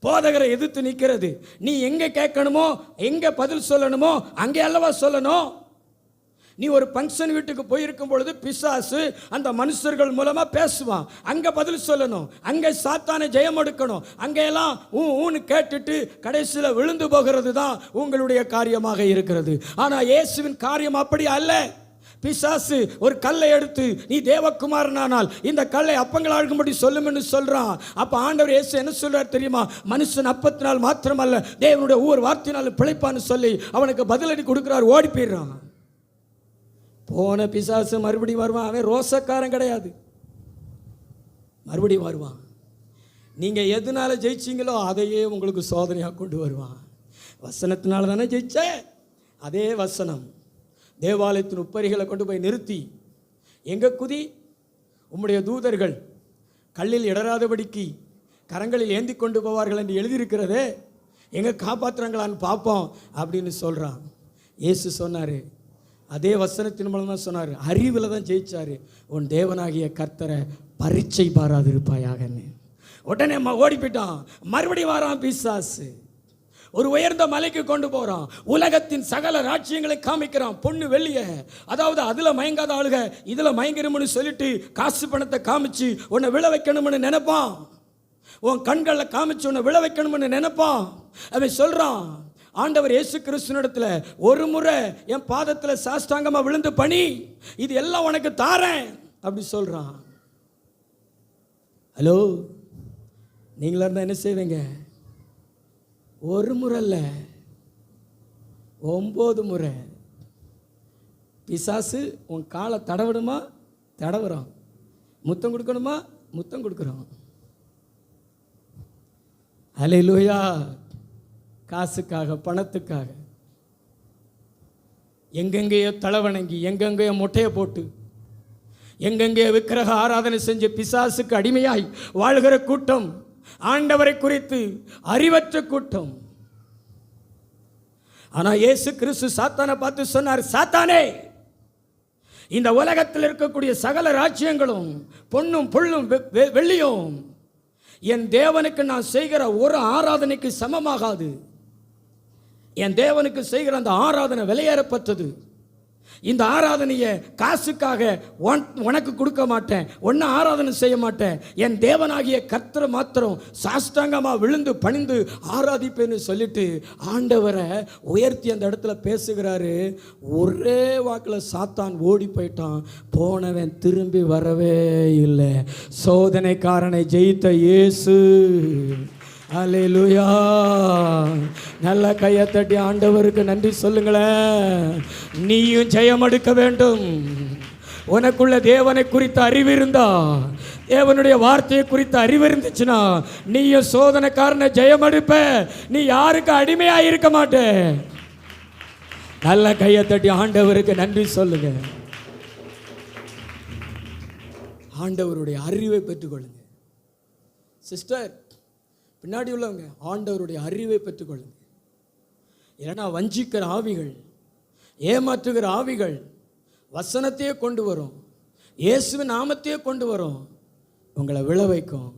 போதகரை எதிர்த்து நிற்கிறது. நீ எங்க கேட்கணுமோ, எங்க பதில் சொல்லணுமோ அங்கே அல்லவா சொல்லணும். நீ ஒரு ஃபங்க்ஷன் வீட்டுக்கு போயிருக்கும் பொழுது பிசாசு அந்த மனுஷர்கள் மூலமா பேசுவான். அங்க பதில் சொல்லணும், அங்க சாத்தானை ஜெயம் எடுக்கணும். அங்கெல்லாம் ஊன்னு கேட்டுட்டு கடைசியில் விழுந்து போகிறது தான் உங்களுடைய காரியமாக இருக்கிறது. ஆனா இயேசுவின் காரியம் அப்படி அல்ல. பிசாசு ஒரு கல்லை எடுத்து நீ தேவகுமாரனானால் இந்த கல்லை அப்பங்களாகும்படி சொல்லும்னு சொல்றான். அப்ப ஆண்டவர் இயேசு என்ன சொல்றார் தெரியுமா? மனுஷன் அப்பத்தினால் மாத்திரமல்ல தேவனுடைய ஒவ்வொரு வார்த்தையினாலும் பிழைப்பான்னு சொல்லி அவனுக்கு பதிலடி கொடுக்கிறார். ஓடி போயிடுறான். போன பிசாசு மறுபடியும் வருவான். அவன் ரோசக்காரன் கிடையாது, மறுபடியும் வருவான். நீங்க எதனால ஜெயிச்சீங்களோ அதையே உங்களுக்கு சோதனையாக கொண்டு வருவான். வசனத்தினால தானே ஜெயிச்ச. அதே வசனம் தேவாலயத்தின் உப்பரிகளை கொண்டு போய் நிறுத்தி, எங்க குதி, உம்முடைய தூதர்கள் கல்லில் இடராதபடிக்கு கரங்களில் ஏந்தி கொண்டு போவார்கள் என்று எழுதியிருக்கிறதே, எங்க காப்பாற்றுறாங்களான்னு பார்ப்போம் அப்படின்னு சொல்றான். இயேசு சொன்னார், அதே வசனத்தின் மூலமாக சொன்னார், அறிவில் தான் ஜெயிச்சாரு. உன் தேவனாகிய கர்த்தரை பரீட்சை பாராதிருப்பாயாகன்னு. உடனே ஓடி போயிட்டான். மறுபடியும் வரான் பிசாசு. ஒரு உயர்ந்த மலைக்கு கொண்டு போறான். உலகத்தின் சகல ராஜ்யங்களை காமிக்கிறான். பொண்ணு வெள்ளிய, அதாவது அதுல மயங்காத ஆளுக இதுல மயங்கிரும்னு சொல்லிட்டு காசு பணத்தை காமிச்சு உன்னை விழ வைக்கணும்னு நினைப்பான். உன் கண்களில் காமிச்சு உன்னை விழ வைக்கணும்னு நினைப்பான். அவன் சொல்றான், ஆண்டவர் இயேசு கிறிஸ்துவினிடத்துல ஒரு முறை என் பாதத்தில் சாஷ்டாங்கமா விழுந்து பணி, இது எல்லாம் உனக்கு தாரேன் அப்படி சொல்றான். ஹலோ, நீங்களா இருந்தா என்ன செய்வீங்க? ஒரு முறை இல்லை, 9 முறை பிசாசு உன் காலை தடவிடுமா? தடவுறோம். முத்தம் கொடுக்கணுமா? முத்தம் கொடுக்குறோம். அல்லேலூயா. காசுக்காக, பணத்துக்காக எங்கெங்கேயோ தலைவணங்கி, எங்கெங்கேயோ முட்டையை போட்டு, எங்கெங்கேயோ விக்கிரக ஆராதனை செஞ்சு பிசாசுக்கு அடிமையாய் வாழ்கிற கூட்டம், ஆண்டவரை குறித்து அறிவற்ற கூட்டம். ஆனா இயேசு கிறிஸ்து சாத்தானை பார்த்து சொன்னார், சாத்தானே, இந்த உலகத்தில் இருக்கக்கூடிய சகல ராஜ்யங்களும் பொன்னும் புல்லும் வெள்ளியும் என் தேவனுக்கு நான் செய்கிற ஒரு ஆராதனைக்கு சமமாகாது. என் தேவனுக்கு செய்கிற அந்த ஆராதனை விலையேறப்பட்டது. இந்த ஆராதனையை காசுக்காக உனக்கு கொடுக்க மாட்டேன், ஒன்னும் ஆராதனை செய்ய மாட்டேன். என் தேவனாகிய கர்த்தரை மாத்திரம் சாஷ்டாங்கமா விழுந்து பணிந்து ஆராதிப்பேன்னு சொல்லிட்டு ஆண்டவரை உயர்த்தி அந்த இடத்துல பேசுகிறாரு. ஒரே வாக்கில் சாத்தான் ஓடி போயிட்டான். போனவன் திரும்பி வரவே இல்லை. சோதனைக்காரனை ஜெயித்த இயேசு. அல்லேலூயா. நல்ல கையை தட்டி ஆண்டவருக்கு நன்றி சொல்லுங்களேன். நீயும் ஜெயம் எடுக்க வேண்டும். உனக்குள்ள தேவனை குறித்த அறிவு இருந்தா, தேவனுடைய வார்த்தையை குறித்த அறிவு இருந்துச்சுன்னா நீயும் சோதனைக்காரனை ஜெயம் எடுப்ப. நீ யாருக்கு அடிமையா இருக்க மாட்டே. நல்ல கையை தட்டி ஆண்டவருக்கு நன்றி சொல்லுங்க. ஆண்டவருடைய அறிவை பெற்றுக்கொள்ளுங்க. சிஸ்டர், பின்னாடி உள்ளவங்க, ஆண்டவருடைய அறிவை பெற்றுக்கொள்ளுங்க. இல்லைன்னா வஞ்சிக்கிற ஆவிகள், ஏமாற்றுகிற ஆவிகள் வசனத்தையே கொண்டு வரும், இயேசுவின் நாமத்தையே கொண்டு வரும், உங்களை விழ வைக்கும்,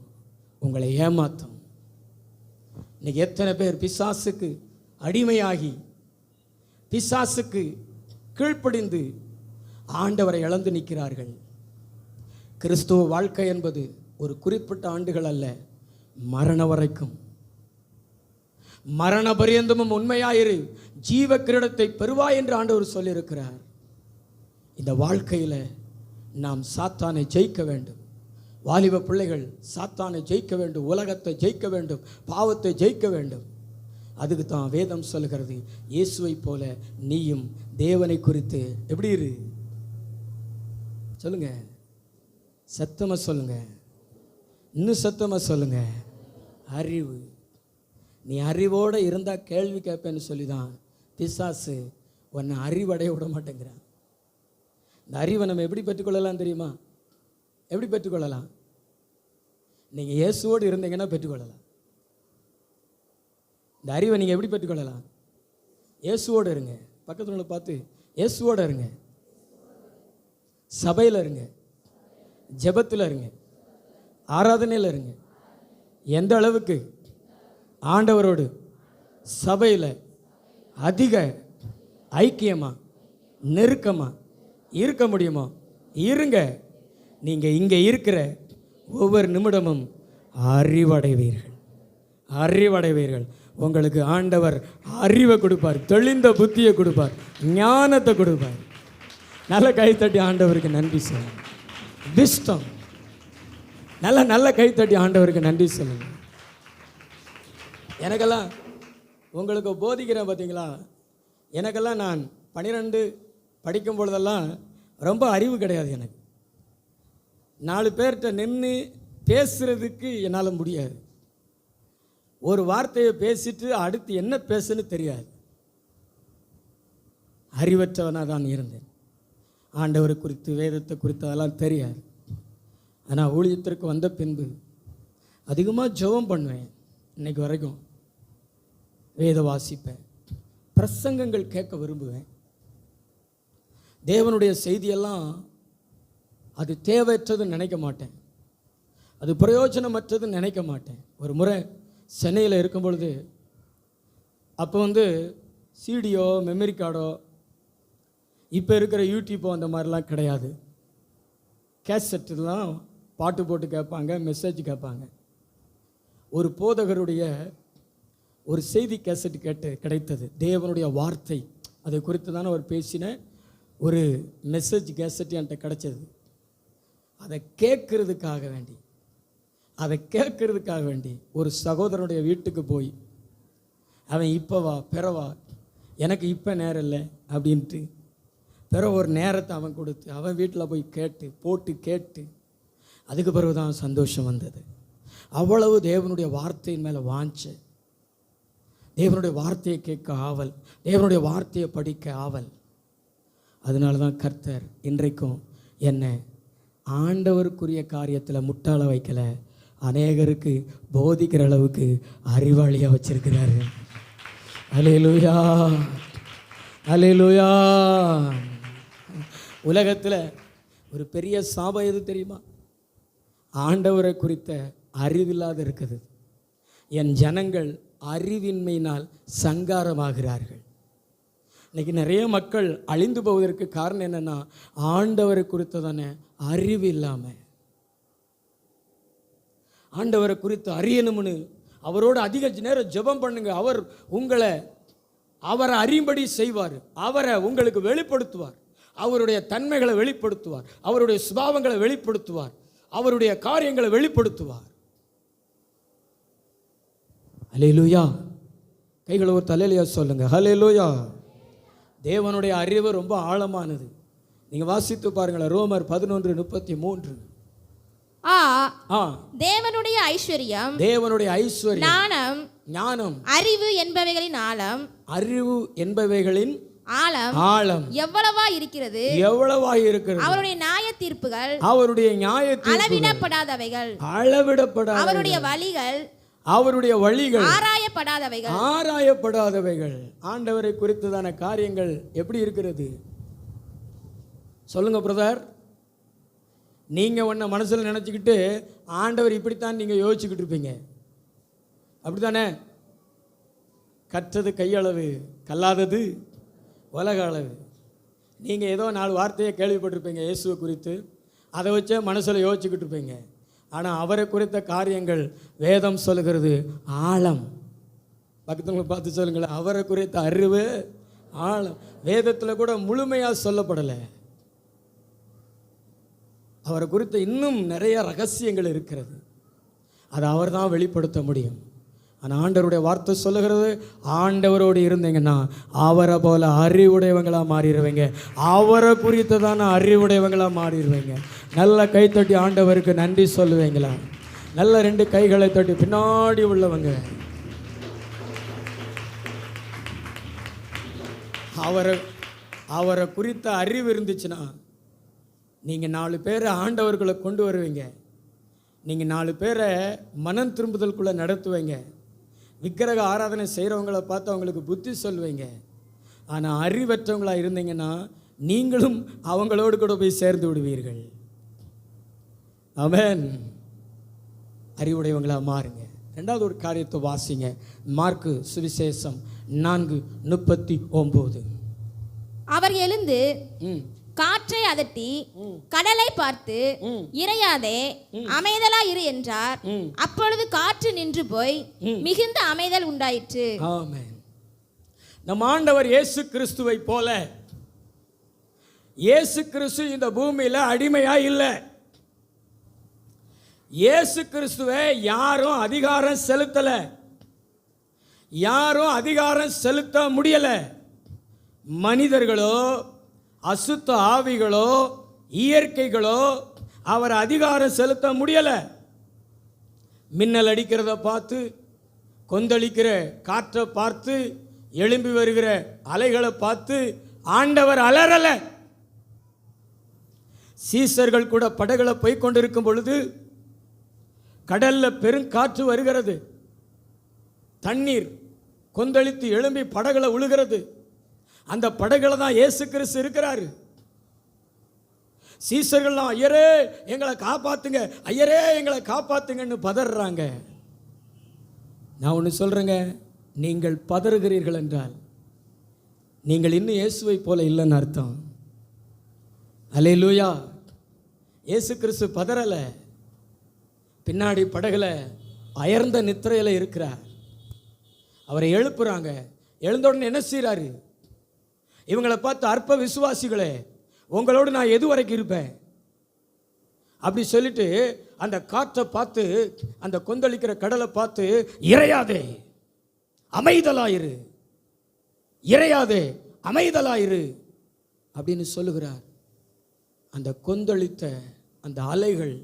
உங்களை ஏமாற்றும். இன்னைக்கு எத்தனை பேர் பிசாசுக்கு அடிமையாகி பிசாசுக்கு கீழ்ப்படிந்து ஆண்டவரை இழந்து நிற்கிறார்கள். கிறிஸ்துவ வாழ்க்கை என்பது ஒரு குறிப்பிட்ட ஆண்டுகள் அல்ல, மரண வரைக்கும். மரண பரியந்தமும் உண்மையாயிரு, ஜீவ கிரீடத்தை பெறுவாய் என்று ஆண்டவர் சொல்லியிருக்கிறார். இந்த வாழ்க்கையில் நாம் சாத்தானை ஜெயிக்க வேண்டும். வாலிப பிள்ளைகள் சாத்தானை ஜெயிக்க வேண்டும், உலகத்தை ஜெயிக்க வேண்டும், பாவத்தை ஜெயிக்க வேண்டும். அதுக்கு தான் வேதம் சொல்கிறது, இயேசுவை போல நீயும் தேவனை குறித்து எப்படி இரு. சொல்லுங்க, சத்தமா சொல்லுங்க, இன்னும் சத்தமா சொல்லுங்க. அறிவு. நீ அறிவோடு இருந்தால் கேள்வி கேட்பேன்னு சொல்லி தான் பிசாசு உன்னை அறிவடைய விட மாட்டேங்கிறான். இந்த அறிவை நம்ம எப்படி பெற்றுக்கொள்ளலாம் தெரியுமா? எப்படி பெற்றுக்கொள்ளலாம்? நீங்கள் இயேசுவோடு இருந்தீங்கன்னா பெற்றுக்கொள்ளலாம். இந்த அறிவை நீங்கள் எப்படி பெற்றுக்கொள்ளலாம்? இயேசுவோடு இருங்க. பக்கத்தில் உள்ள பார்த்து இயேசுவோடு இருங்க. சபையில் இருங்க, ஜெபத்தில் இருங்க, ஆராதனையில் இருங்க. எந்த அளவுக்கு ஆண்டவரோடு சபையில் அதிக ஐக்கியமாக நெருக்கமாக இருக்க முடியுமா? இருங்க. நீங்கள் இங்கே இருக்கிற ஒவ்வொரு நிமிடமும் அறிவடைவீர்கள், அறிவடைவீர்கள். உங்களுக்கு ஆண்டவர் அறிவை கொடுப்பார், தெளிந்த புத்தியை கொடுப்பார், ஞானத்தை கொடுப்பார். நல்ல கைத்தட்டி ஆண்டவருக்கு நன்றி சொல்லுங்க. விஸ்டம், நல்ல கைத்தட்டி ஆண்டவருக்கு நன்றி சொல்லுங்க. எனக்கெல்லாம் உங்களுக்கு போதிக்கிறேன் பார்த்தீங்களா, எனக்கெல்லாம் நான் 12 படிக்கும் பொழுதெல்லாம் ரொம்ப அறிவு கிடையாது. எனக்கு 4 பேர்கிட்ட நின்று பேசுகிறதுக்கு என்னால் முடியாது. ஒரு வார்த்தையை பேசிட்டு அடுத்து என்ன பேசுன்னு தெரியாது. அறிவற்றவனாக தான் இருந்தேன். ஆண்டவரை குறித்து, வேதத்தை குறித்து அதெல்லாம் தெரியாது. ஆனால் ஊழியத்திற்கு வந்த பின்பு அதிகமாக ஜெபம் பண்ணுவேன். இன்னைக்கு வரைக்கும் வேத வாசிப்பேன், பிரசங்கங்கள் கேட்க விரும்புவேன். தேவனுடைய செய்தியெல்லாம் அது தேவையற்றதுன்னு நினைக்க மாட்டேன், அது பிரயோஜனமற்றதுன்னு நினைக்க மாட்டேன். ஒரு முறை சென்னையில் இருக்கும் பொழுது, அப்போ சிடியோ மெமரி கார்டோ இப்போ இருக்கிற யூடியூப்போ அந்த மாதிரிலாம் கிடையாது. கேசட்டு தான் பாட்டு போட்டு கேட்பாங்க, மெசேஜ் கேட்பாங்க. ஒரு போதகருடைய ஒரு செய்தி கேசட் கிடைத்தது, தேவனுடைய வார்த்தை. அதை குறித்து தானே அவர் பேசின ஒரு மெசேஜ் கேசட் என்கிட்ட கிடைச்சது. அதை கேட்கறதுக்காக வேண்டி ஒரு சகோதரனுடைய வீட்டுக்கு போய், அவன் இப்போ வா பிறவா, எனக்கு இப்போ நேரம் இல்லை அப்படின்ட்டு பிறகு ஒரு நேரத்தை அவன் கொடுத்து அவன் வீட்டில் போய் கேட்டு அதுக்கு பிறகு தான் சந்தோஷம் வந்தது. அவ்வளவு தேவனுடைய வார்த்தையின் மேலே வாஞ்ச, தேவனுடைய வார்த்தையை கேட்க ஆவல், தேவனுடைய வார்த்தையை படிக்க ஆவல். அதனால தான் கர்த்தர் இன்றைக்கும் என்னை ஆண்டவருக்குரிய காரியத்தில் முட்டாள வைக்கலை, அநேகருக்கு போதிக்கிற அளவுக்கு அறிவாளியாக வச்சிருக்கிறாரு. அல்லேலூயா, அல்லேலூயா. உலகத்தில் ஒரு பெரிய சாபம் எது தெரியுமா? ஆண்டவரை குறித்த அறிவில்லாத இருக்குது. என் ஜனங்கள் அறிவின்மையினால் சங்காரமாகிறார்கள். இன்னைக்கு நிறைய மக்கள் அழிந்து போவதற்கு காரணம் என்னென்னா, ஆண்டவரை குறித்ததான அறிவு இல்லாமல். ஆண்டவரை குறித்து அறியணும்னு அவரோடு அதிக நேரம் ஜெபம் பண்ணுங்க. அவரை அறியும்படி செய்வார், அவரை உங்களுக்கு வெளிப்படுத்துவார், அவருடைய தன்மைகளை வெளிப்படுத்துவார், அவருடைய சுபாவங்களை வெளிப்படுத்துவார், அவருடைய காரியங்களை வெளிப்படுத்துவார். ஹல்லேலூயா. கைகளை ஒரு தலையிலையா சொல்லுங்க, ஹல்லேலூயா. தேவனுடைய அறிவு ரொம்ப ஆழமானது. நீங்க வாசித்து பாருங்களேன், ரோமர் 11:33. தேவனுடைய ஐஸ்வர்யம், ஞானம், அறிவு என்பவைகளின் ஆழம் எவ்வளவா இருக்கிறது. அவருடைய நியாய தீர்ப்புகள் அளவிடப்படாதவைகள். அவருடைய வழிகள் ஆராயப்படாதவைகள். ஆண்டவரை குறித்ததான காரியங்கள் எப்படி இருக்கிறது சொல்லுங்க பிரதர். நீங்க ஒன்ன மனசுல நினைச்சுக்கிட்டு ஆண்டவர் இப்படித்தான் நீங்க யோசிச்சுக்கிட்டு இருப்பீங்க, அப்படித்தானே? கற்றது கையளவு, கல்லாதது உலக அளவு. நீங்கள் ஏதோ 4 வார்த்தையை கேள்விப்பட்டிருப்பீங்க இயேசுவை குறித்து, அதை வச்சே மனசில் யோசிச்சுக்கிட்டு இருப்பீங்க. ஆனால் அவரை குறித்த காரியங்கள் வேதம் சொல்லுகிறது ஆழம். பக்கத்துல பார்த்து சொல்லுங்களேன், அவரை குறித்த அறிவு ஆழம். வேதத்தில் கூட முழுமையாக சொல்லப்படலை. அவரை குறித்த இன்னும் நிறைய ரகசியங்கள் இருக்கிறது, அதை அவர் தான் வெளிப்படுத்த முடியும். ஆனால் ஆண்டவருடைய வார்த்தை சொல்லுகிறது, ஆண்டவரோடு இருந்தீங்கன்னா அவரை போல அறிவுடையவங்களாக மாறிடுவீங்க, அவரை குறித்ததான அறிவுடையவங்களாக மாறிடுவீங்க. நல்ல கைத்தட்டி ஆண்டவருக்கு நன்றி சொல்லுவீங்களா? நல்ல 2 கைகளை தட்டி பின்னாடி உள்ளவங்க அவரை குறித்த அறிவு இருந்துச்சுன்னா நீங்கள் 4 பேரை ஆண்டவர்களை கொண்டு வருவீங்க, நீங்கள் 4 பேரை மனம் திரும்புதலுக்குள்ளே நடத்துவீங்க, விக்கிரக ஆராதனை செய்கிறவங்களை பார்த்து அவங்களுக்கு புத்தி சொல்லுவீங்க. ஆனால் அறிவற்றவங்களாக இருந்தீங்கன்னா நீங்களும் அவங்களோடு கூட போய் சேர்ந்து விடுவீர்கள். ஆமென். அறிவுடையவங்களாக மாறுங்க. 2வது ஒரு காரியத்தை வாசிங்க, மார்க்கு சுவிசேஷம் 4:39. அவர் எழுந்து காற்றை அதட்டி கடலை பார்த்து இறையாதே அமைதலா இரு என்றார். அப்பொழுது காற்று நின்று போய் மிகுந்த அமைதல் உண்டாயிற்று. ஆமென். நம் ஆண்டவர் இயேசு கிறிஸ்துவை போல இயேசு கிறிஸ்து இந்த பூமியில அடிமையா இல்லை. இயேசு கிறிஸ்துவை யாரும் அதிகாரம் செலுத்தல, யாரும் அதிகாரம் செலுத்த முடியல. மனிதர்களோ அசுத்த ஆவிகளோ இயற்கைகளோ அவர் அதிகாரம் செலுத்த முடியல. மின்னல் அடிக்கிறத பார்த்து, கொந்தளிக்கிற காற்றை பார்த்து, எழும்பி வருகிற அலைகளை பார்த்து ஆண்டவர் அலறல. சீசர்கள் கூட படகுல போய் கொண்டிருக்கும் பொழுது கடல்ல பெருங்காற்று வருகிறது, தண்ணீர் கொந்தளித்து எழும்பி படகுல உழுகிறது. அந்த படகுல தான் இயேசு கிறிஸ்து இருக்கிறாரு. சீசர்கள்லாம் ஐயரே எங்களை காப்பாத்துங்க, ஐயரே எங்களை காப்பாத்துங்கன்னு பதறாங்க. நான் ஒன்று சொல்றேங்க, நீங்கள் பதறுகிறீர்கள் என்றால் நீங்கள் இன்னும் இயேசுவை போல இல்லைன்னு அர்த்தம். அல்லேலூயா. இயேசு கிறிஸ்து பதறல, பின்னாடி படகுல அயர்ந்த நித்திரையில் இருக்கிறார். அவரை எழுப்புறாங்க. எழுந்த உடனே என்ன செய்கிறாரு? இவங்களை பார்த்து, அற்ப விசுவாசிகளே, உங்களோடு நான் எது வரைக்கும் இருப்பேன் அப்படி சொல்லிட்டு அந்த காற்றை பார்த்து, அந்த கொந்தளிக்கிற கடலை பார்த்து, இறையாதே அமைதலாயிரு, இறையாதே அமைதலாயிரு அப்படின்னு சொல்லுகிறார். அந்த கொந்தளித்த அந்த அலைகள்,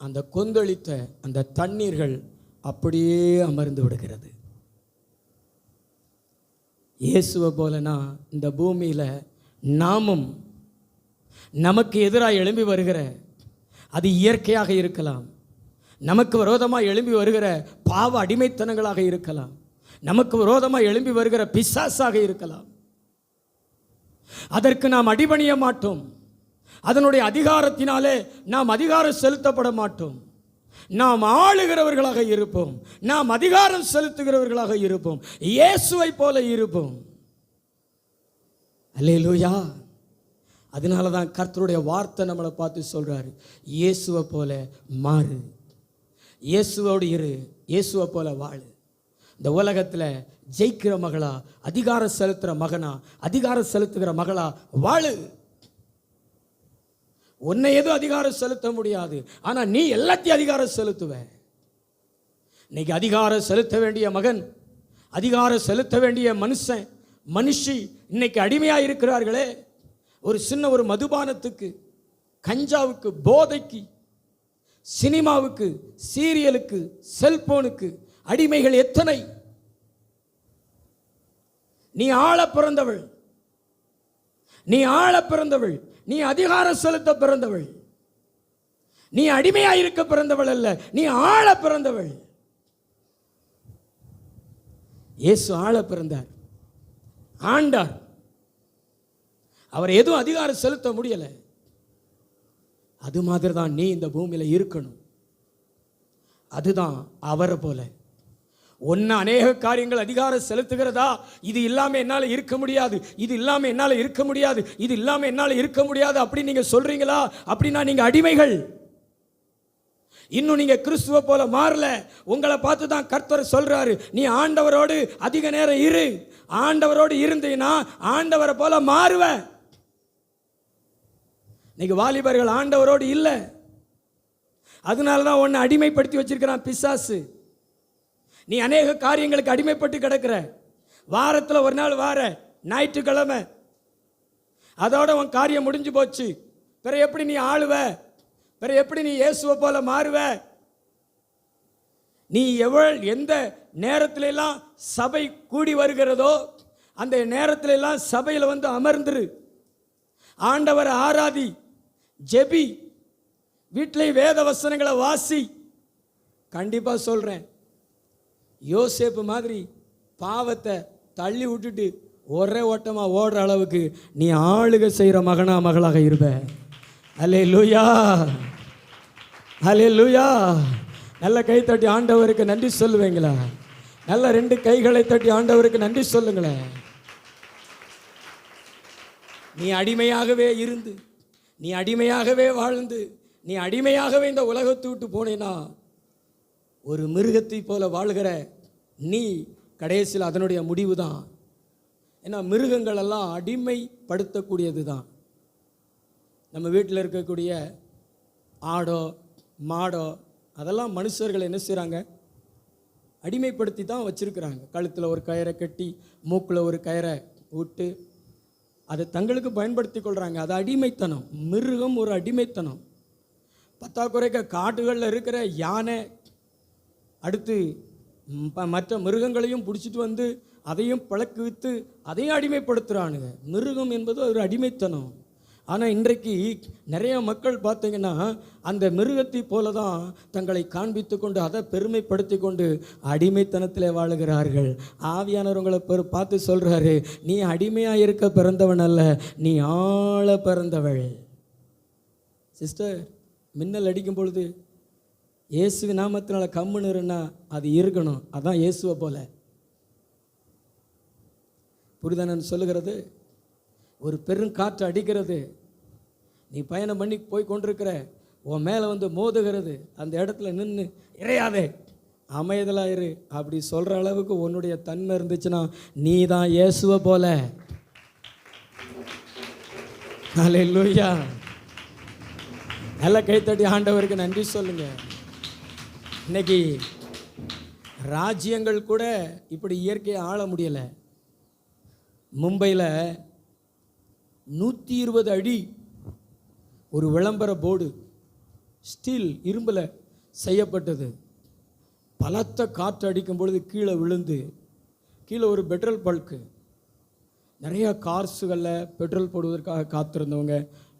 அந்த கொந்தளித்த அந்த தண்ணீர்கள் அப்படியே அமர்ந்து விடுகிறது. இயேசுவை போலனா இந்த பூமியில் நாமும் நமக்கு எதிராக எழும்பி வருகிற, அது இயற்கையாக இருக்கலாம், நமக்கு விரோதமாக எழும்பி வருகிற பாவ அடிமைத்தனங்களாக இருக்கலாம், நமக்கு விரோதமாக எழும்பி வருகிற பிசாசாக இருக்கலாம், அதற்கு நாம் அடிபணிய மாட்டோம். அதனுடைய அதிகாரத்தினாலே நாம் அதிகாரம் செலுத்தப்பட மாட்டோம். நாம் ஆளுகிறவர்களாக இருப்போம், நாம் அதிகாரம் செலுத்துகிறவர்களாக இருப்போம், இயேசுவை போல இருப்போம். அல்லேலூயா. அதனால தான் கர்த்தருடைய வார்த்தை நம்மளை பார்த்து சொல்றாரு, இயேசுவை போல மாறு, இயேசுவோடு இரு, இயேசுவை போல வாழு. இந்த உலகத்தில் ஜெயிக்கிற மகளா, அதிகாரம் செலுத்துகிற மகனா, அதிகாரம் செலுத்துகிற மகளா வாழு. உன்னை எதுவும் அதிகாரம் செலுத்த முடியாது, ஆனால் நீ எல்லாத்தையும் அதிகாரம் செலுத்துவ. இன்னைக்கு அதிகாரம் செலுத்த வேண்டிய மகன், அதிகாரம் செலுத்த வேண்டிய மனுஷன், மனுஷி இன்னைக்கு அடிமையாக இருக்கிறார்களே. ஒரு சின்ன ஒரு மதுபானத்துக்கு, கஞ்சாவுக்கு, போதைக்கு, சினிமாவுக்கு, சீரியலுக்கு, செல்போனுக்கு அடிமைகள் எத்தனை. நீ ஆள பிறந்தவள், நீ ஆள பிறந்தவள், நீ அதிகாரம் செலுத்த பிறந்தவள், நீ அடிமையாயிருக்க பிறந்தவள் அல்ல, நீ ஆள பிறந்தவள். இயேசு ஆள பிறந்தார், ஆண்டார். அவர் எதுவும் அதிகாரம் செலுத்த முடியல. அது மாதிரி தான் நீ இந்த பூமியில இருக்கணும். அதுதான் அவரை போல. ஒன்று அநேக காரியங்கள் அதிகாரம் செலுத்துகிறதா, இது இல்லாமல் என்னால் இருக்க முடியாது, இது இல்லாமல் என்னால் இருக்க முடியாது, இது இல்லாமல் என்னால் இருக்க முடியாது அப்படின்னு நீங்கள் சொல்கிறீங்களா? அப்படின்னா நீங்கள் அடிமைகள். இன்னும் நீங்கள் கிறிஸ்துவ போல மாறல. உங்களை பார்த்து தான் கர்த்தர் சொல்கிறாரு, நீ ஆண்டவரோடு அதிக நேரம் இரு. ஆண்டவரோடு இருந்தீங்கன்னா ஆண்டவரை போல மாறுவ. இன்னைக்கு வாலிபர்கள் ஆண்டவரோடு இல்லை. அதனால தான் உன்னை அடிமைப்படுத்தி வச்சிருக்கிறான் பிசாசு. நீ அநேக காரியங்களுக்கு அடிமைப்பட்டு கிடக்கிற. வாரத்தில் ஒரு நாள் வார, ஞாயிற்றுக்கிழமை, அதோட உன் காரியம் முடிஞ்சு போச்சு. பிற எப்படி நீ ஆளுவ? பிற எப்படி நீ இயேசுவை போல மாறுவ? நீ எந்த நேரத்துல எல்லாம் சபை கூடி வருகிறதோ அந்த நேரத்துல எல்லாம் சபையில் வந்து அமர்ந்துரு, ஆண்டவரை ஆராதி, ஜெபி, வீட்டிலே வேத வசனங்களை வாசி. கண்டிப்பா சொல்றேன், யோசேப்பு மாதிரி பாவத்தை தள்ளி விட்டுட்டு ஒரே ஓட்டமா ஓடுற அளவுக்கு நீ ஆளுகை செய்கிற மகனா மகளாக இருப்ப. அல்லேலூயா, அல்லேலூயா. நல்ல கை தட்டி ஆண்டவருக்கு நன்றி சொல்லுவீங்களா? நல்ல 2 கைகளை தட்டி ஆண்டவருக்கு நன்றி சொல்லுங்களேன். நீ அடிமையாகவே இருந்து, நீ அடிமையாகவே வாழ்ந்து, நீ அடிமையாகவே இந்த உலகத்தை விட்டு போனேனா ஒரு மிருகத்தை போல வாழ்கிற நீ கடைசியில் அதனுடைய முடிவு தான். ஏன்னா மிருகங்கள் எல்லாம் அடிமைப்படுத்தக்கூடியது தான். நம்ம வீட்டில் இருக்கக்கூடிய ஆடோ மாடோ அதெல்லாம் மனுஷர்கள் என்ன செய்கிறாங்க, அடிமைப்படுத்தி தான் வச்சுருக்கிறாங்க. கழுத்தில் ஒரு கயிறை கட்டி மூக்கில் ஒரு கயிறை விட்டு அதை தங்களுக்கு பயன்படுத்தி கொள்கிறாங்க. அது அடிமைத்தனம். மிருகம் ஒரு அடிமைத்தனம். பத்தாக்குறைக்க காட்டுகளில் இருக்கிற யானை அடுத்து மற்ற மிருகங்களையும் பிடிச்சிட்டு வந்து அதையும் பழக்குவித்து அதையும் அடிமைப்படுத்துகிறானுங்க. மிருகம் என்பது ஒரு அடிமைத்தனம். ஆனால் இன்றைக்கு நிறைய மக்கள் பார்த்தீங்கன்னா அந்த மிருகத்தை போல தான் தங்களை காண்பித்து கொண்டு அதை பெருமைப்படுத்தி கொண்டு அடிமைத்தனத்தில் வாழுகிறார்கள். ஆவியானவர் உங்களை பார்த்து சொல்கிறாரு, நீ அடிமையாக இருக்க பிறந்தவன் அல்ல, நீ ஆள பிறந்தவள். சிஸ்டர், மின்னல் அடிக்கும் பொழுது இயேசு நாமத்தினால கம்முன்னு இருந்தா அது இருக்கணும். அதான் இயேசுவை போல. புரிதனன் சொல்லுகிறது, ஒரு பெருங்காற்று அடிக்கிறது, நீ பயணம் பண்ணி போய் கொண்டிருக்கிற, உன் மேலே வந்து மோதுகிறது, அந்த இடத்துல நின்று இறையாதே அமைதலாக இரு அப்படி சொல்கிற அளவுக்கு உன்னுடைய தன்மை இருந்துச்சுன்னா நீ தான் இயேசுவை போல. அல்லேலூயா. நல்ல கைத்தட்டி ஆண்டவருக்கு நன்றி சொல்லுங்க. இன்னைக்கு ராஜ்யங்கள் கூட இப்படி இயற்கையை ஆள முடியலை. மும்பையில் 120 அடி ஒரு விளம்பர போர்டு ஸ்டீல் இரும்பில் செய்யப்பட்டது. பலத்த காற்று அடிக்கும் பொழுது கீழே விழுந்து, கீழே ஒரு பெட்ரோல் பல்க்கு, நிறையா கார்ஸுகளில் பெட்ரோல் போடுவதற்காக காத்திருந்தவங்க,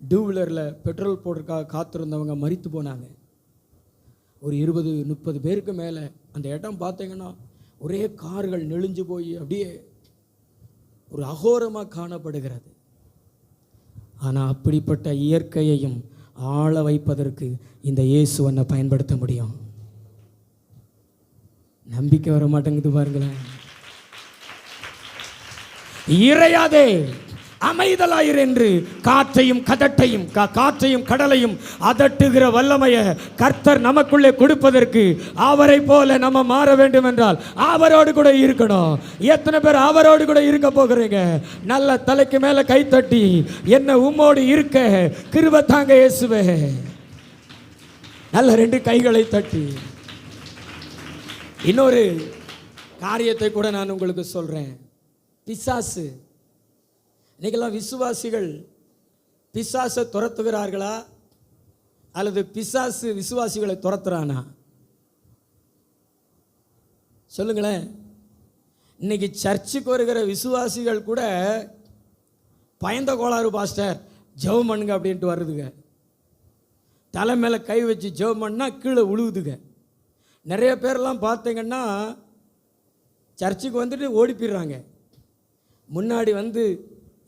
டூ வீலரில் பெட்ரோல் போடுறதுக்காக காத்திருந்தவங்க மரித்து போனாங்க. ஒரு 20-30 பேருக்கு மேலே. அந்த இடம் பார்த்தீங்கன்னா ஒரே கார்கள் நெளிஞ்சு போய் அப்படியே ஒரு அகோரமாக காணப்படுகிறது. ஆனால் அப்படிப்பட்ட இயற்கையையும் ஆள வைப்பதற்கு இந்த இயேசுவனை பயன்படுத்த முடியும். நம்பிக்கை வர மாட்டேங்குது பாருங்களேன். இறையாதே அமைதலாயிரு என்று காற்றையும் கடட்டையும் காற்றையும் கடலையும் அதட்டுகிற வல்லமையை கர்த்தர் நமக்குள்ளே கொடுப்பதற்கு அவரை போல நம்ம மாற வேண்டும் என்றால் அவரோடு கூட இருக்கணும். எத்தனை பேர் அவரோடு கூட இருக்க போகிறீங்க? நல்ல தலைக்கு மேல கை தட்டி, என்ன உம்மோடு இருக்க கிருபை தாங்க இயேசுவே. நல்ல 2 கைகளை தட்டி இன்னொரு காரியத்தை கூட நான் உங்களுக்கு சொல்றேன். பிசாசு, இன்னைக்கெல்லாம் விசுவாசிகள் பிசாசை துரத்துகிறார்களா அல்லது பிசாசு விசுவாசிகளை துரத்துறானா? சொல்லுங்களேன். இன்னைக்கு சர்ச்சுக்கு வருகிற விசுவாசிகள் கூட பயந்த கோளாறு பாஸ்டர் ஜெபம் பண்ணுங்க அப்படின்ட்டு வருதுங்க. தலை மேலே கை வச்சு ஜெபம் பண்ணால் கீழே விழுவுதுங்க. நிறைய பேர்லாம் பார்த்தீங்கன்னா சர்ச்சுக்கு வந்துட்டு ஓடி போயிடுறாங்க. முன்னாடி வந்து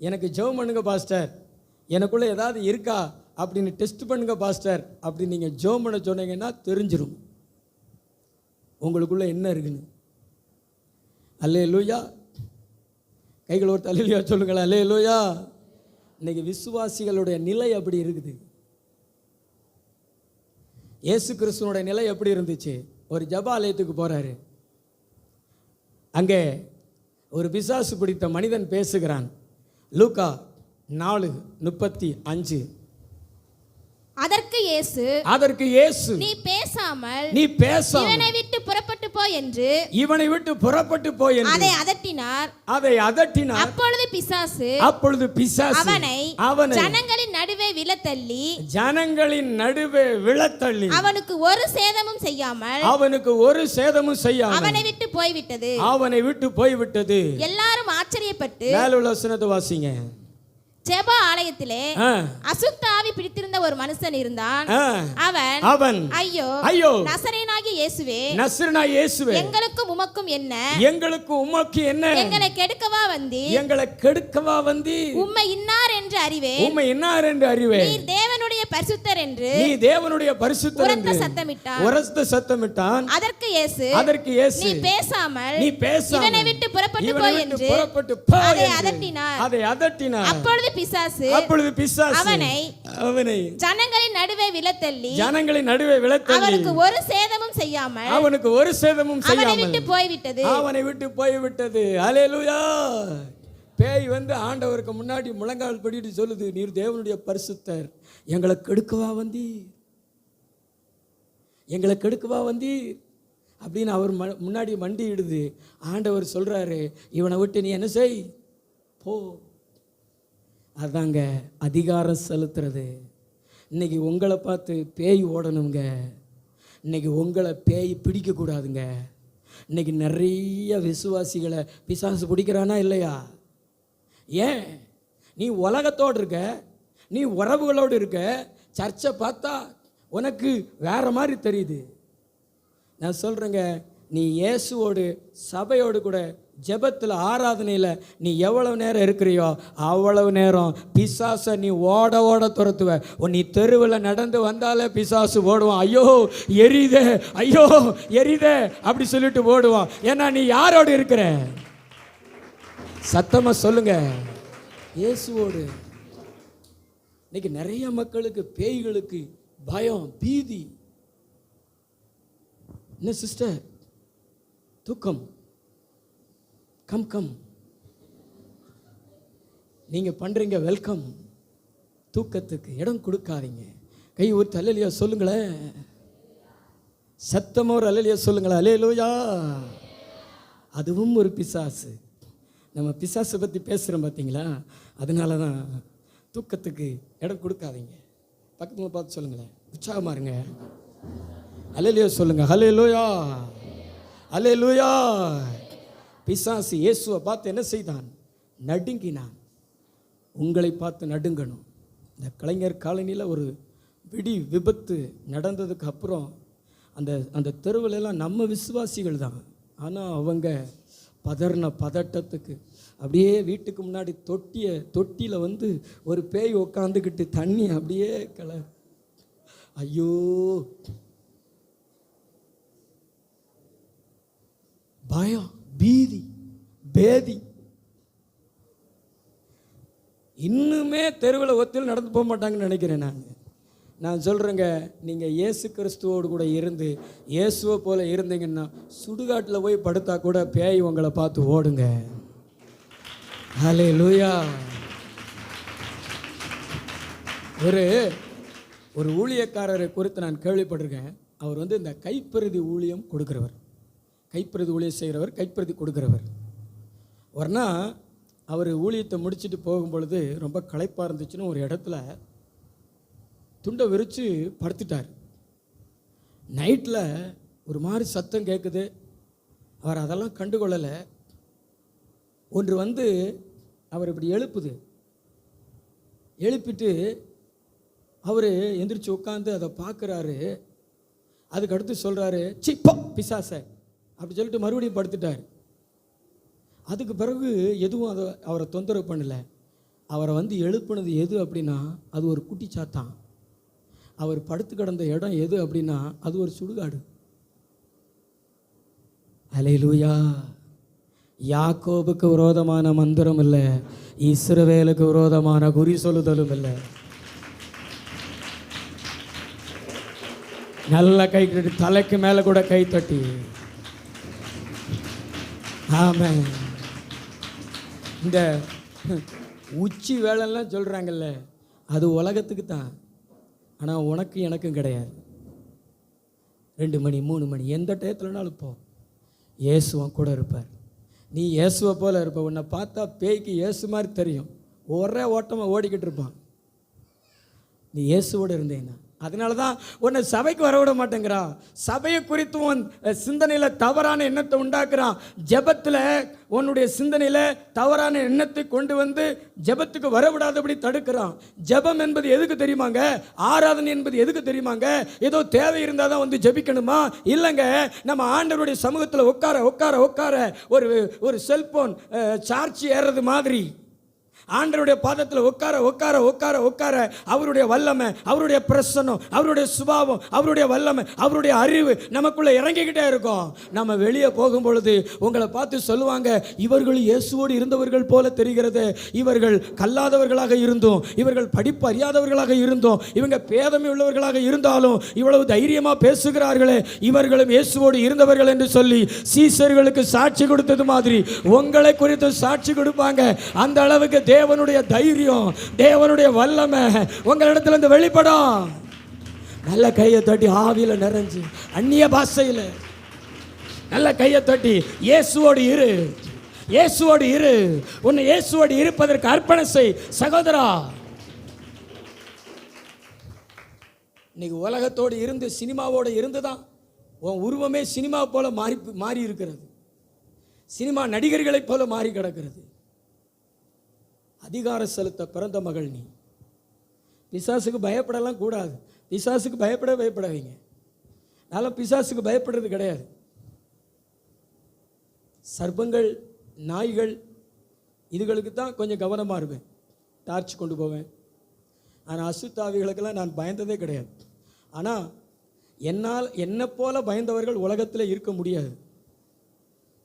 எனக்கு ஜெபம் பண்ணுங்க பாஸ்டர், எனக்குள்ளே ஏதாவது இருக்கா அப்படின்னு டெஸ்ட் பண்ணுங்க பாஸ்டர் அப்படி நீங்கள் ஜெபம் பண்ண சொன்னீங்கன்னா தெரிஞ்சிடும் உங்களுக்குள்ளே என்ன இருக்குன்னு. அல்லேலூயா. கைகள் ஒரு அல்லேலூயா சொல்லுங்களேன். அல்லேலூயா. இன்னைக்கு விசுவாசிகளுடைய நிலை அப்படி இருக்குது. இயேசு கிறிஸ்துவனுடைய நிலை எப்படி இருந்துச்சு? ஒரு ஜெப ஆலயத்துக்கு போகிறாரு. அங்கே ஒரு பிசாசு பிடித்த மனிதன் பேசுகிறான். லூக்கா 4:35. அதற்கு இயேசு நீ பேசாமல் இவனை விட்டு புறப்பட்டு போ என்று அதை அதட்டினார். அப்பொழுது பிசாசு அவனை ஜனங்களின் நடுவே விழத்தள்ளி அவனுக்கு ஒரு சேதமும் செய்யாமல் அவனை விட்டு போய்விட்டது. எல்லாரும் ஆச்சரியப்பட்டு மேலுள்ள வசனத்தை வாசிங்க. ஜெப ஆலயத்திலே அசுத்த ஆவி பிடித்திருந்த ஒரு மனுஷன் இருந்தான். அவன் ஐயோ நசரேயனாகிய இயேசுவே எங்களுக்கும் உமக்கும் என்ன எங்களை கெடுக்கவா வந்தீர்? உம்மை இன்னார் என்று அறிவேன். நீர் தேவனுடைய பரிசுத்தர் என்று நீ தேவனுடைய பரிசுத்தர் உரத்த என்று சத்தமிட்டான். உரத்த சத்தமிட்டான். அதற்கு இயேசு நீ பேசாமல் இவனை விட்டு புறப்பட்டு போ அதை என்று அதட்டினார். அப்பொழுது பிசாசு அவனை ஜனங்களின் நடுவே விழத்தள்ளி அவனுக்கு ஒரு சேதமும் செய்யாமல் அவனை விட்டு போய்விட்டது. அல்லேலூயா. பேய் வந்து ஆண்டவருக்கு முன்னாடி முழங்கால் படிட்டு சொல்லுது, நீர் தேவனுடைய பரிசுத்தர், எங்களை கெடுக்கவா வந்தீர் அப்படின்னு அவர் முன்னாடி மண்டியிடுது. ஆண்டவர் சொல்றாரு, இவனை விட்டு நீ என்ன செய், போ. அதாங்க அதிகாரம் செலுத்துறது. இன்னைக்கு உங்களை பார்த்து பேய் ஓடணுங்க. இன்னைக்கு உங்களை பேய் பிடிக்கக்கூடாதுங்க. இன்னைக்கு நிறைய விசுவாசிகளை பிசாசு பிடிக்கிறானா இல்லையா? ஏன்? நீ உலகத்தோடு இருக்க, நீ உறவுகளோடு இருக்க, சர்ச்சை பார்த்தா உனக்கு வேற மாதிரி தெரியுது. நான் சொல்கிறேங்க, நீ இயேசுவோடு சபையோடு கூட ஜெபத்தில் ஆராதனையில் நீ எவ்வளவு நேரம் இருக்கிறியோ அவ்வளவு நேரம் பிசாசை நீ ஓட ஓட துரத்துவ. நீ தெருவில் நடந்து வந்தாலே பிசாசு ஓடுவான். ஐயோ எரிதே அப்படி சொல்லிட்டு ஓடுவான். ஏன்னா நீ யாரோடு இருக்கிற? சத்தமாக சொல்லுங்க, இயேசுவோடு. இன்னைக்கு நிறைய மக்களுக்கு பேய்களுக்கு பயம், பீதி. என்ன சிஸ்டர், தூக்கம் கம் நீங்க பண்றீங்க, வெல்கம். தூக்கத்துக்கு இடம் கொடுக்காதீங்க. கை ஊற்றி அல்லேலூயா சொல்லுங்களேன். சத்தமா ஒரு அல்லேலூயா சொல்லுங்களேன். அல்லேலூயா. அதுவும் ஒரு பிசாசு. நம்ம பிசாசை பற்றி பேசுகிறோம் பார்த்தீங்களா? அதனால தான் தூக்கத்துக்கு இடம் கொடுக்காதீங்க. பக்கத்தில் பார்த்து சொல்லுங்களேன், உற்சாகமாக இருங்க. அல்லேலூயா சொல்லுங்க. அல்லேலூயா, அல்லேலூயா. பிசாசு இயேசுவை பார்த்து என்ன செய்தான்? நடுங்கினான். உங்களை பார்த்து நடுங்கணும். இந்த கலைஞர் காலனியில் ஒரு வெடி விபத்து நடந்ததுக்கு அப்புறம் அந்த தெருவிலெல்லாம் நம்ம விசுவாசிகள் தான். ஆனால் அவங்க பதட்டத்துக்கு அப்படியே வீட்டுக்கு முன்னாடி தொட்டியில் வந்து ஒரு பேய் உக்காந்துக்கிட்டு தண்ணி அப்படியே ஐயோ, பயம், பீதி, பேதி. இன்னுமே தெருவில் ஒத்தில் நடந்து போக மாட்டாங்கன்னு நினைக்கிறேன். நான் சொல்கிறேங்க, நீங்கள் இயேசு கிறிஸ்துவோடு கூட இருந்து இயேசுவை போல இருந்தீங்கன்னா சுடுகாட்டில் போய் படுத்தா கூட பேய் உங்களை பார்த்து ஓடுங்க. ஹல்லேலூயா. ஒரு ஊழியக்காரரை குறித்து நான் கேள்விப்பட்டிருக்கேன். அவர் வந்து இந்த கைப்பிரதி ஊழியம் கொடுக்குறவர், கைப்பிரதி ஊழியம் செய்கிறவர், கைப்பிரதி கொடுக்குறவர். ஒரு நாள் அவர் ஊழியத்தை முடிச்சுட்டு போகும்பொழுது ரொம்ப களைப்பாக இருந்துச்சுன்னு ஒரு இடத்துல துண்டை விரித்து படுத்துட்டார். நைட்டில் ஒரு மாதிரி சத்தம் கேட்குது. அவர் அதெல்லாம் கண்டுகொள்ளலை. ஒன்று வந்து அவர் இப்படி எழுப்பிட்டு அவர் எந்திரிச்சு உட்காந்து அதை பார்க்குறாரு. அதுக்கு அடுத்து சொல்கிறாரு, சிப்போ பிசாசை அப்படி சொல்லிட்டு மறுபடியும் படுத்துட்டார். அதுக்கு பிறகு எதுவும் அவரை தொந்தரவு பண்ணலை. அவரை வந்து எழுப்புனது எது அப்படின்னா அது ஒரு குட்டி சாத்தான். அவர் படுத்து கிடந்த இடம் எது அப்படின்னா அது ஒரு சுடுகாடு. அல்லேலூயா. யாக்கோபுக்கு விரோதமான மந்திரம் இல்லை, இஸ்ரவேலுக்கு விரோதமான குறி சொல்லுதலும் இல்லை. நல்ல கை கட்டி தலைக்கு மேலே கூட கை தட்டி ஆமாம். இந்த உச்சி வேலைலாம் சொல்கிறாங்கல்ல, அது உலகத்துக்கு தான். ஆனால் உனக்கு எனக்கும் கிடையாது. 2 மணி 3 மணி எந்த டயத்துலனாலும் போ, இயேசுவன் கூட இருப்பார். நீ இயேசுவை போல் இருப்ப. உன்னை பார்த்தா பேய்க்கு இயேசு மாதிரி தெரியும், ஒரே ஓட்டமாக ஓடிக்கிட்டு இருப்பான். நீ இயேசுவோடு இருந்தேன்னா அதனால தான் உன்னை சபைக்கு வரவிட மாட்டேங்கிறான். சபையை குறித்து உன் சிந்தனையில் தவறான எண்ணத்தை உண்டாக்குறான். ஜெபத்தில் உன்னுடைய சிந்தனையில் தவறான எண்ணத்தை கொண்டு வந்து ஜெபத்துக்கு வரவிடாதபடி தடுக்கிறான். ஜெபம் என்பது எதுக்கு தெரியுமாங்க? ஆராதனை என்பது எதுக்கு தெரியுமாங்க? ஏதோ தேவை இருந்தால் தான் வந்து ஜெபிக்கணுமா? இல்லைங்க. நம்ம ஆண்டவருடைய சமூகத்தில் உட்கார ஒரு செல்போன் சார்ஜ் ஏறுறது மாதிரி ஆண்டவருடைய பாதத்தில் உட்கார உட்கார உட்கார உட்கார அவருடைய வல்லமை, அவருடைய பிரசன்னம், அவருடைய சுபாவம், அவருடைய வல்லமை, அவருடைய அறிவு நமக்குள்ள இறங்கிக்கிட்டே இருக்கும். நம்ம வெளியே போகும் பொழுது உங்களை பார்த்து சொல்லுவாங்க, இவர்கள் இயேசுவோடு இருந்தவர்கள் போல தெரிகிறது, இவர்கள் கல்லாதவர்களாக இருந்தோம், இவர்கள் படிப்பு அறியாதவர்களாக இருந்தோம், இவங்க பேதமை உள்ளவர்களாக இருந்தாலும் இவ்வளவு தைரியமா பேசுகிறார்களே, இவர்களும் இயேசுவோடு இருந்தவர்கள் என்று சொல்லி சீசர்களுக்கு சாட்சி கொடுத்தது மாதிரி உங்களை குறித்து சாட்சி கொடுப்பாங்க. அந்த அளவுக்கு தேவனுடைய தைரியம், தேவனுடைய வல்லமை உங்களிடத்துல இருந்து வெளிப்படும். நல்ல கையை தட்டி ஆவியில நிறைஞ்சு அந்நிய பாஷையில் நல்ல கையை தட்டி இயேசுவோடு இரு, இயேசுவோடு இரு, உன்னை இயேசுவோடு இருப்பதற்கு அர்ப்பணம் செய் சகோதரா. இன்னைக்கு உலகத்தோடு இருந்து சினிமாவோடு இருந்து தான் உன் உருவமே சினிமா போல மாறி இருக்கிறது, சினிமா நடிகர்களைப் போல மாறி கிடக்கிறது. அதிகாரம் செலுத்த பிறந்த மகள் நீ. பிசாசுக்கு பயப்படலாம் கூடாது, பிசாசுக்கு பயப்படாதீங்க. நான் பிசாசுக்கு பயப்படுறது கிடையாது. சர்ப்பங்கள், நாய்கள் இதுகளுக்கு தான் கொஞ்சம் கவனமாக இருப்பேன், டார்ச் கொண்டு போவேன். ஆனால் அசுத்தாவிகளுக்கெல்லாம் நான் பயந்ததே கிடையாது. ஆனால் என்னை போல பயந்தவர்கள் உலகத்தில் இருக்க முடியாது.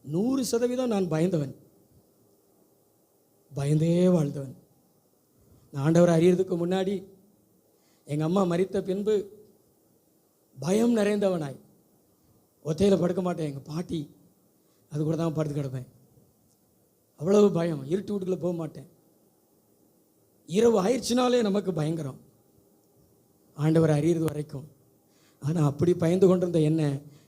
100% நான் பயந்தவன், பயந்தே வாழ்ந்தவன். நான் ஆண்டவரை அறியறதுக்கு முன்னாடி எங்கள் அம்மா மரித்த பின்பு பயம் நிறைந்தவனாய் ஒத்தையில் படுக்க மாட்டேன். எங்கள் பாட்டி அது கூட தான் படுத்து கிடப்பேன். அவ்வளவு பயம். இருட்டு வீட்டுக்குள்ளே போக மாட்டேன். இரவு ஆயிடுச்சுனாலே நமக்கு பயங்கரம், ஆண்டவரை அறியறது வரைக்கும். ஆனால் அப்படி பயந்து கொண்டிருந்த என்ன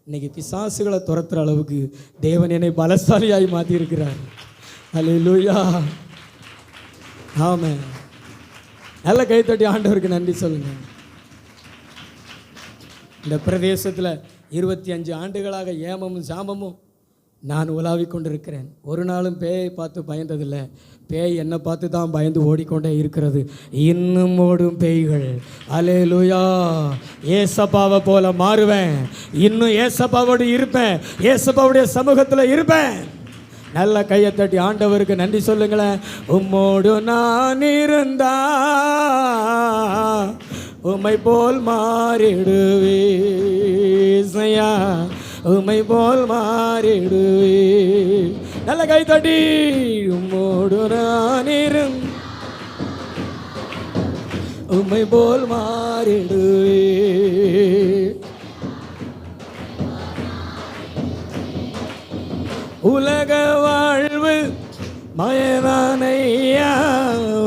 இன்னைக்கு பிசாசுகளை துரத்துற அளவுக்கு தேவன் என்னை பலசாலியாய் மாற்றி இருக்கிறார். அல்லேலூயா, ஆமென். நல்ல கைத்தட்டி ஆண்டவருக்கு நன்றி சொல்லுங்க. இந்த பிரதேசத்தில் 25 ஆண்டுகளாக ஏமமும் சாமமும் நான் உலாவிக் கொண்டிருக்கிறேன். ஒரு நாளும் பேயை பார்த்து பயந்ததில்லை, பேய் என்னை பார்த்து தான் பயந்து ஓடிக்கொண்டே இருக்கிறது. இன்னும் ஓடும் பேய்கள். அல்லேலூயா, ஏசப்பாவை போல மாறுவேன், இன்னும் ஏசப்பாவோடு இருப்பேன், ஏசப்பாவுடைய சமூகத்தில் இருப்பேன். நல்ல கையை தட்டி ஆண்டவருக்கு நன்றி சொல்லுங்களேன். உம்மோடு நான் இருந்தா உம்மை போல் மாறிடுவே, உம்மை போல் மாறிடுவே. நல்ல கை தட்டி உம்மோடு நான் இருந்த உம்மை போல் மாறிடுவே. உலக வாழ்வு மயதானையா,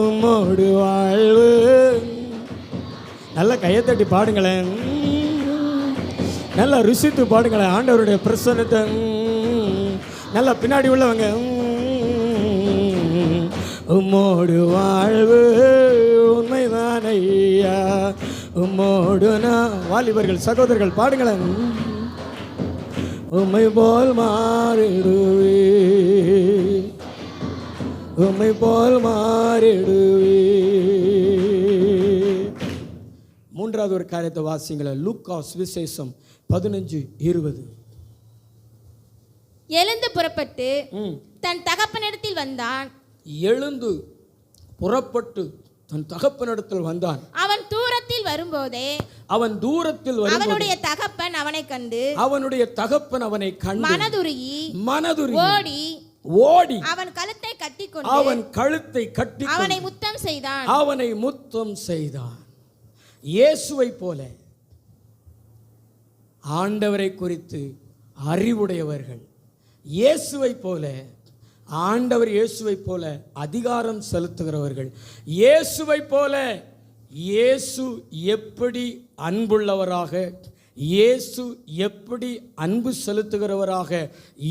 உம்மோடு வாழ்வு. நல்ல கையை தட்டி பாடுங்களேன், நல்லா ருசித்து பாடுங்களேன் ஆண்டவருடைய பிரசன்னத்தை. நல்லா பின்னாடி உள்ளவங்க உம்மோடு வாழ்வு உண்மைதான் ஐயா, உம்மோடு நான். வாலிபர்கள் சகோதரர்கள் பாடுங்களேன். உம்மை போல் மாறிடுவே, உம்மை போல் மாறிடுவே. மூன்றாவது ஒரு காரியத்தை வாசிங்கள. லூக்கா சுவிசேஷம் 15:20. எழுந்து புறப்பட்டு தன் தகப்பனிடத்தில் வந்தான். எழுந்து புறப்பட்டு தன் தகப்பனிடத்தில் வந்தான். அவன் தூரத்தில் வரும்போதே அவனுடைய தகப்பன் அவனை கண்டு மனதுருகி ஓடி அவன் கழுத்தை கட்டி அவனை முத்தம் செய்தான். இயேசுவை போல ஆண்டவரை குறித்து அறிவுடையவர்கள், இயேசுவை போல ஆண்டவர் இயேசுவை போல அதிகாரம் செலுத்துகிறவர்கள், இயேசுவை போல இயேசு எப்படி அன்புள்ளவராக, இயேசு எப்படி அன்பு செலுத்துகிறவராக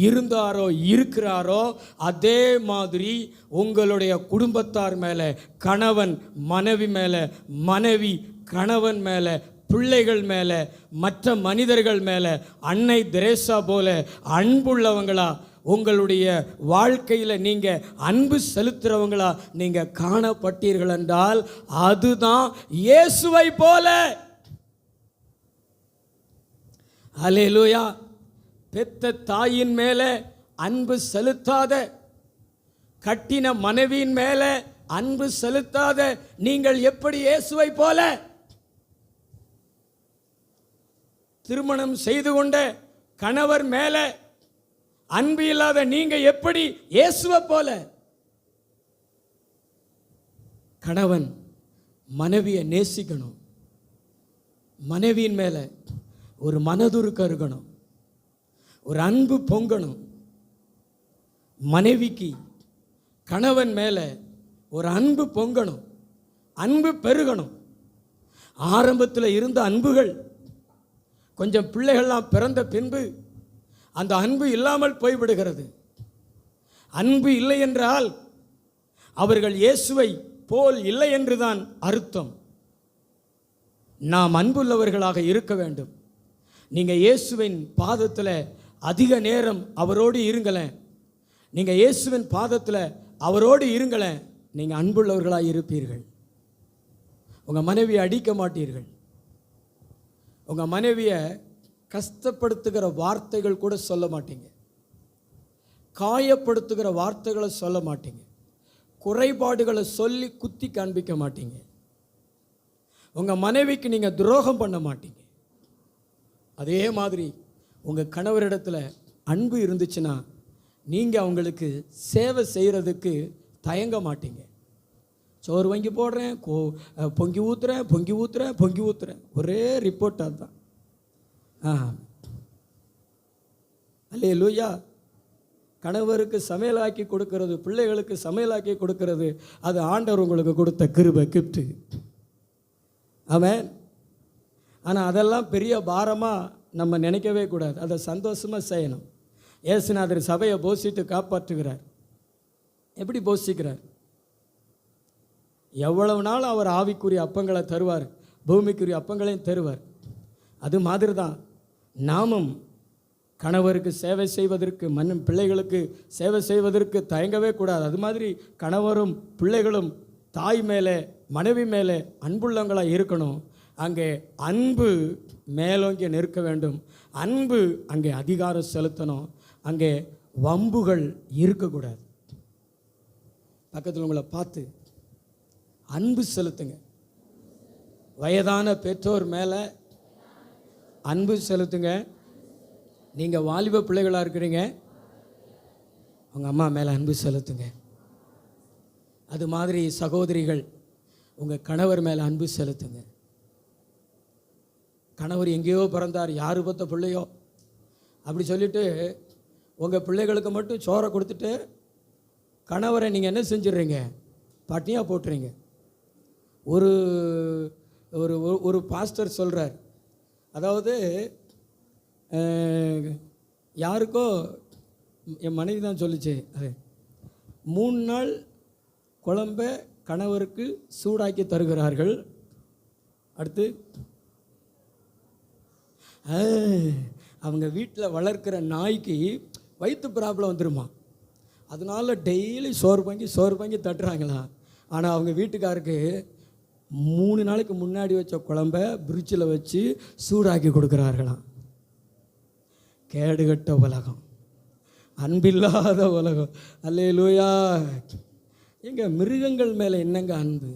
இருந்தாரோ இருக்கிறாரோ அதே மாதிரி உங்களுடைய குடும்பத்தார் மேலே, கணவன் மனைவி மேலே, மனைவி கணவன் மேலே, பிள்ளைகள் மேலே, மற்ற மனிதர்கள் மேலே அன்னை தெரேசா போல அன்புள்ளவங்களா உங்களுடைய வாழ்க்கையில் நீங்கள் அன்பு செலுத்துகிறவங்களா நீங்கள் காணப்பட்டீர்கள் என்றால் அதுதான் இயேசுவை போல. அல்லேலூயா. பெத்த தாயின் மேலே அன்பு செலுத்தாத, கட்டின மனைவியின் மேலே அன்பு செலுத்தாத நீங்கள் எப்படி இயேசுவை போல? திருமணம் செய்து கொண்ட கணவர் மேல அன்பு இல்லாத நீங்க எப்படி இயேசுவை போல? கணவன் மனைவியை நேசிக்கணும், மனைவியின் மேல ஒரு மனதுருக்கம் இருக்கணும், ஒரு அன்பு பொங்கணும். மனைவிக்கு கணவன் மேல ஒரு அன்பு பொங்கணும், அன்பு பெருகணும். ஆரம்பத்தில் இருந்த அன்புகள் கொஞ்சம் பிள்ளைகள்லாம் பிறந்த பின்பு அந்த அன்பு இல்லாமல் போய்விடுகிறது. அன்பு இல்லை என்றால் அவர்கள் இயேசுவை போல் இல்லை என்றுதான் அர்த்தம். நாம் அன்புள்ளவர்களாக இருக்க வேண்டும். நீங்கள் இயேசுவின் பாதத்தில் அதிக நேரம் அவரோடு இருங்களேன், நீங்கள் இயேசுவின் பாதத்தில் அவரோடு இருங்களேன், நீங்கள் அன்புள்ளவர்களாக இருப்பீர்கள். உங்கள் மனைவியை அடிக்க மாட்டீர்கள். உங்கள் மனைவியை கஷ்டப்படுத்துகிற வார்த்தைகள் கூட சொல்ல மாட்டீங்க, காயப்படுத்துகிற வார்த்தைகளை சொல்ல மாட்டீங்க, குறைபாடுகளை சொல்லி குத்தி காண்பிக்க மாட்டீங்க. உங்கள் மனைவிக்கு நீங்கள் துரோகம் பண்ண மாட்டீங்க. அதே மாதிரி உங்கள் கணவரிடத்தில் அன்பு இருந்துச்சுன்னா நீங்கள் அவங்களுக்கு சேவை செய்கிறதுக்கு தயங்க மாட்டீங்க. சோறு வாங்கி போடுறேன், பொங்கி ஊற்றுறேன், ஒரே ரிப்போர்ட் அதுதான். அல்லேலூயா. கணவருக்கு சமையலாக்கி கொடுக்கறது, பிள்ளைகளுக்கு சமையலாக்கி கொடுக்கறது, அது ஆண்டவர் உங்களுக்கு கொடுத்த கிருபை, கிஃப்ட்டு. ஆமென். ஆனால் அதெல்லாம் பெரிய பாரமாக நம்ம நினைக்கவே கூடாது. அதை சந்தோஷமாக செய்யணும். இயேசுநாதர் சபையை போஷித்து காப்பாற்றுகிறார். எப்படி போஷிக்கிறார்? எவ்வளவு நாள் அவர் ஆவிக்குரிய அப்பங்களை தருவார், பூமிக்குரிய அப்பங்களையும் தருவார். அது மாதிரி தான் நாமும் கணவருக்கு சேவை செய்வதற்கு, பிள்ளைகளுக்கு சேவை செய்வதற்கு தயங்கவே கூடாது. அது மாதிரி கணவரும் பிள்ளைகளும் தாய் மேலே மனைவி மேலே அன்புள்ளவங்களாக இருக்கணும். அங்கே அன்பு மேலோங்கி நிற்க வேண்டும். அன்பு அங்கே அதிகாரம் செலுத்தணும். அங்கே வம்புகள் இருக்கக்கூடாது. பக்கத்தில் உங்களை பார்த்து அன்பு செலுத்துங்க. வயதான பெற்றோர் மேலே அன்பு செலுத்துங்க. நீங்கள் வாலிப பிள்ளைகளாக இருக்கிறீங்க, உங்கள் அம்மா மேலே அன்பு செலுத்துங்க. அது மாதிரி சகோதரிகள் உங்கள் கணவர் மேலே அன்பு செலுத்துங்க. கணவர் எங்கேயோ பிறந்தார், யார் பத்த பிள்ளையோ அப்படி சொல்லிவிட்டு உங்கள் பிள்ளைகளுக்கு மட்டும் சோறை கொடுத்துட்டு கணவரை நீங்கள் என்ன செஞ்சிடுறீங்க? பட்டினியாக போட்டுறீங்க. ஒரு ஒரு ஒரு பாஸ்டர் சொல்கிறார், அதாவது யாருக்கோ என் மனைவி தான் சொல்லிச்சு, அது 3 நாள் குழம்ப கணவருக்கு சூடாக்கி தருகிறார்கள். அடுத்து அவங்க வீட்டில் வளர்க்கிற நாய்க்கு வயிற்று ப்ராப்ளம் வந்துருமா, அதனால டெய்லி சோறு வாங்கி தட்டுறாங்களாம். ஆனால் அவங்க வீட்டுக்காருக்கு 3 நாளைக்கு முன்னாடி வச்ச குழம்ப பிரிட்ஜில் வச்சு சூடாக்கி கொடுக்குறார்களாம். கேடுகட்ட உலகம், அன்பில்லாத உலகம். அல்லேலூயா. எங்க மிருகங்கள் மேலே என்னங்க அன்பு?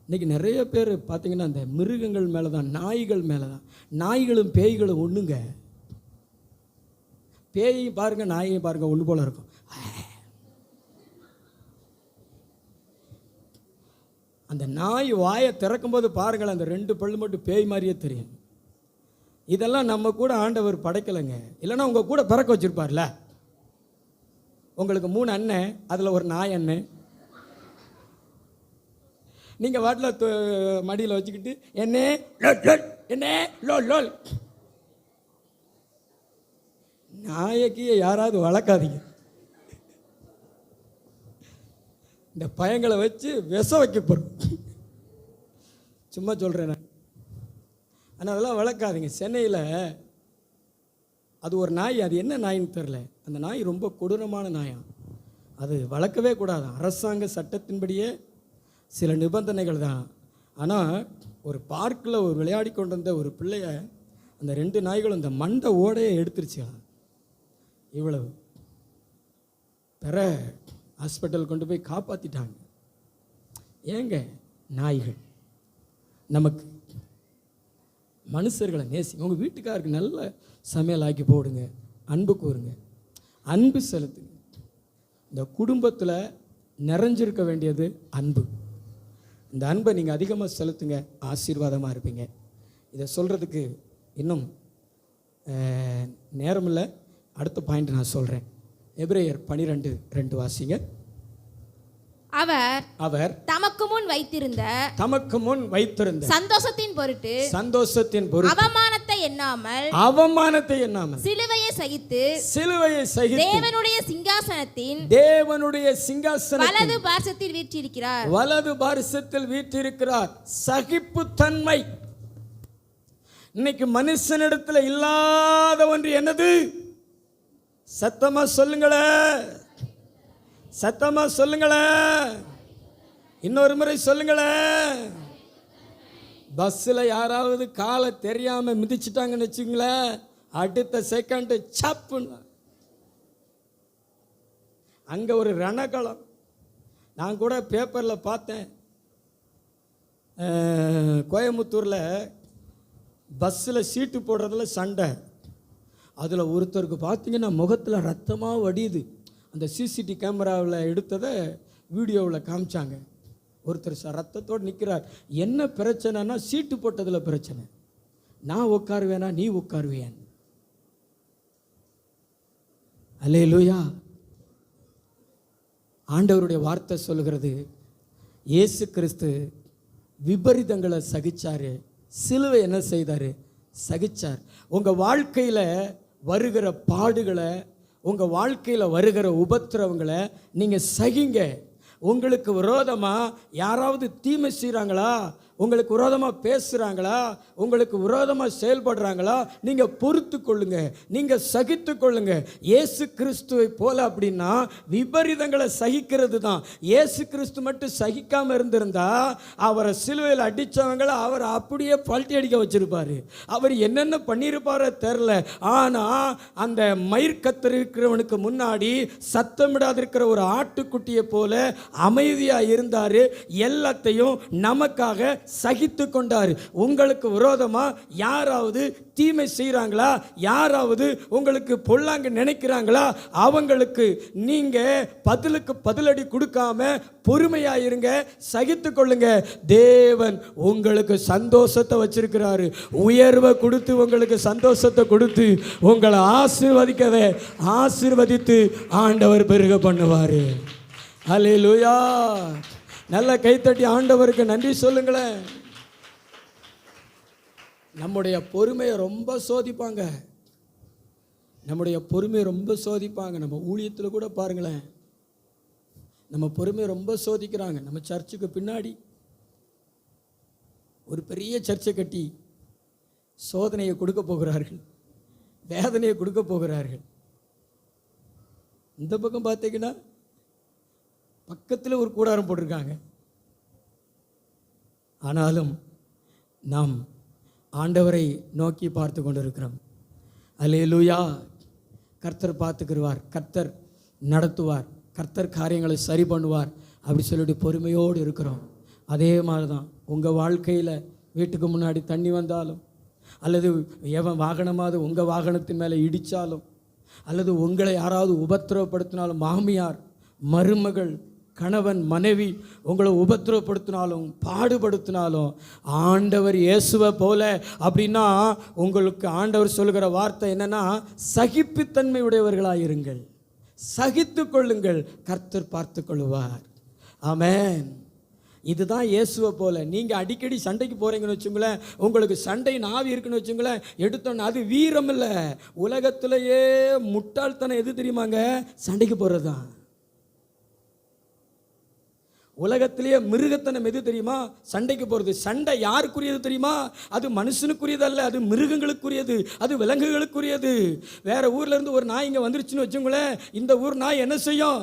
இன்றைக்கி நிறைய பேர் பார்த்தீங்கன்னா அந்த மிருகங்கள் மேலே தான், நாய்கள் மேலே தான். நாய்களும் பேய்களும் ஒன்றுங்க. பேயையும் பாருங்கள், நாயையும் பாருங்கள், ஒன்று போல் இருக்கும். அந்த நாய் வாயை திறக்கும்போது பாருங்கள், அந்த 2 பல்லு மட்டும் பேய் மாதிரியே தெரியும். இதெல்லாம் நம்ம கூட ஆண்டவர் படைக்கலைங்க. இல்லைன்னா உங்கள் கூட பிறக்க வச்சுருப்பார்ல. உங்களுக்கு 3 அண்ணன், அதில் ஒரு நாய் அண்ணன். நீங்கள் வாட்டில் மடியில் வச்சுக்கிட்டு என்ன லோல் நாயக்கு யாராவது வளர்க்காதீங்க. இந்த பையங்களை வச்சு விஷம் வைக்க போகிறோம். சும்மா சொல்கிறேன் நான். ஆனால் அதெல்லாம் வளர்க்காதீங்க. சென்னையில் அது ஒரு நாய், அது என்ன நாயின்னு தெரில. அந்த நாய் ரொம்ப கொடூரமான நாயாம். அது வளர்க்கவே கூடாது. அரசாங்க சட்டத்தின்படியே சில நிபந்தனைகள் தான். ஆனால் ஒரு பார்க்கில் ஒரு விளையாடி கொண்டு வந்த ஒரு பிள்ளைய அந்த 2 நாய்களும் இந்த மண்டை ஓடையை எடுத்துருச்சு. இவ்வளவு பெற ஹாஸ்பிட்டல் கொண்டு போய் காப்பாற்றிட்டாங்க. ஏங்க நாய்கள் நமக்கு மனுஷர்களை நேசிங்க. உங்கள் வீட்டுக்காருக்கு நல்ல சமையல் ஆக்கி போடுங்க, அன்பு கூறுங்க, அன்பு செலுத்துங்க. இந்த குடும்பத்தில் நிறைஞ்சிருக்க வேண்டியது அன்பு. இந்த அன்பை நீங்கள் அதிகமாக செலுத்துங்க, ஆசீர்வாதமாக இருப்பீங்க. இதை சொல்கிறதுக்கு இன்னும் நேரமில்லை. அடுத்த பாயிண்ட் நான் சொல்கிறேன். எபிரேயர் 12:2 வாசிங்க. அவர் தமக்கு முன் வைத்திருந்த சந்தோஷத்தின் பொருட்டு அவமானத்தை எண்ணாமல் சிலுவையை சகித்து தேவனுடைய சிங்காசனத்தின் வலது பார்சத்தில் வீற்றிருக்கிறார். சகிப்புத்தன்மை இன்னைக்கு மனுஷனிடத்தில் இல்லாத ஒன்று என்னது? சத்தமா சொல்லுங்களேன், சத்தமா சொல்லுங்களேன், இன்னொரு முறை சொல்லுங்களேன். பஸ்ஸில் யாராவது காலை தெரியாம மிதிச்சிட்டாங்கன்னு வச்சுங்களேன், அடுத்த செகண்ட் சப்புன்னு அங்கே ஒரு ரணகளம். நான் கூட பேப்பரில் பார்த்தேன், கோயம்புத்தூரில் பஸ்ஸில் சீட்டு போடுறதுல சண்டை. அதில் ஒருத்தருக்கு பார்த்தீங்கன்னா முகத்தில் ரத்தமாக வடியுது. அந்த சிசிடி கேமராவில் எடுத்ததை வீடியோவில் காமிச்சாங்க. ஒருத்தர் ரத்தத்தோடு நிற்கிறார். என்ன பிரச்சனைனா சீட்டு போட்டதில் பிரச்சனை. நான் உட்காருவேனா நீ உட்காருவேன்? அல்லேலூயா. ஆண்டவருடைய வார்த்தை சொல்லுகிறது, இயேசு கிறிஸ்து விபரீதங்களை சகிச்சாரு, சிலுவை என்ன செய்தார்? சகிச்சார். உங்கள் வாழ்க்கையில் வருகிற பாடுகளை, உங்கள் வாழ்க்கையில் வருகிற உபத்திரவங்களை நீங்கள் சகிங்க. உங்களுக்கு விரோதமாக யாராவது தீமை செய்கிறாங்களா, உங்களுக்கு விரோதமாக பேசுகிறாங்களா, உங்களுக்கு விரோதமாக செயல்படுறாங்களா, நீங்கள் பொறுத்து கொள்ளுங்க, நீங்கள் சகித்து கொள்ளுங்க. இயேசு கிறிஸ்துவை போல அப்படின்னா விபரீதங்களை சகிக்கிறது தான். இயேசு கிறிஸ்து மட்டும் சகிக்காமல் இருந்திருந்தா அவரை சிலுவையில் அடித்தவங்களை அவர் அப்படியே பல்ட்டி அடிக்க வச்சிருப்பார். அவர் என்னென்ன பண்ணியிருப்பாரோ தெரில. ஆனால் அந்த மயிர் கத்தரிக்கிறவனுக்கு முன்னாடி சத்தமிடாதிருக்கிற ஒரு ஆட்டுக்குட்டியை போல அமைதியாக இருந்தார். எல்லாத்தையும் நமக்காக சகித்து கொண்டார். உங்களுக்கு விரோதமாக யாராவது தீமை செய்கிறாங்களா, யாராவது உங்களுக்கு பொல்லாங்க நினைக்கிறாங்களா, அவங்களுக்கு நீங்கள் பதிலுக்கு பதிலடி கொடுக்காம பொறுமையாக இருங்க, சகித்து கொள்ளுங்க. தேவன் உங்களுக்கு சந்தோஷத்தை வச்சிருக்கிறாரு. உயர்வை கொடுத்து உங்களுக்கு சந்தோஷத்தை கொடுத்து உங்களை ஆசீர்வதித்து ஆண்டவர் பெருக பண்ணுவார். அல்லேலூயா. நல்ல கைத்தட்டி ஆண்டவருக்கு நன்றி சொல்லுங்களேன். நம்முடைய பொறுமையை ரொம்ப சோதிப்பாங்க, நம்முடைய பொறுமையை ரொம்ப சோதிப்பாங்க. நம்ம ஊழியத்தில் கூட பாருங்களேன், நம்ம பொறுமையை ரொம்ப சோதிக்கிறாங்க. நம்ம சர்ச்சுக்கு பின்னாடி ஒரு பெரிய சர்ச்சை கட்டி சோதனையை கொடுக்க போகிறார்கள், வேதனையை கொடுக்க போகிறார்கள். இந்த பக்கம் பார்த்தீங்கன்னா பக்கத்தில் ஒரு கூடாரம் போட்டிருக்காங்க. ஆனாலும் நாம் ஆண்டவரை நோக்கி பார்த்து கொண்டிருக்கிறோம். அல்லேலூயா. கர்த்தர் பார்த்துக்கிடுவார், கர்த்தர் நடத்துவார், கர்த்தர் காரியங்களை சரி பண்ணுவார் அப்படி சொல்லிட்டு பொறுமையோடு இருக்கிறோம். அதே மாதிரி தான் உங்கள் வாழ்க்கையில் வீட்டுக்கு முன்னாடி தண்ணி வந்தாலும், அல்லது எவன் வாகனமாவது உங்கள் வாகனத்தின் மேலே இடித்தாலும், அல்லது உங்களை யாராவது உபத்திரவப்படுத்தினாலும், மாமியார் மருமகள் கணவன் மனைவி உங்களை உபத்திரவப்படுத்தினாலும் பாடுபடுத்தினாலும், ஆண்டவர் இயேசுவை போல அப்படின்னா உங்களுக்கு ஆண்டவர் சொல்லுகிற வார்த்தை என்னன்னா, சகிப்புத்தன்மை உடையவர்களாக இருங்கள், சகித்து கொள்ளுங்கள், கர்த்தர் பார்த்து கொள்வார். ஆமென். இதுதான் இயேசுவை போல. நீங்கள் அடிக்கடி சண்டைக்கு போகிறீங்கன்னு வச்சுங்களேன், உங்களுக்கு சண்டை நாவி இருக்குன்னு வச்சுங்களேன், எடுத்தோன்னு அது வீரம் இல்லை. உலகத்திலேயே முட்டாள்தனம் எது தெரியுமாங்க? சண்டைக்கு போகிறது தான். உலகத்திலேயே மிருகத்தனம் எது தெரியுமா? சண்டைக்கு போகிறது. சண்டை யாருக்குரியது தெரியுமா? அது மனுஷனுக்குரியது அல்ல, அது மிருகங்களுக்குரியது, அது விலங்குகளுக்குரியது. வேற ஊர்ல இருந்து ஒரு நாய் இங்கே வந்துருச்சுன்னு வச்சுங்களேன், இந்த ஊர் நாய் என்ன செய்யும்?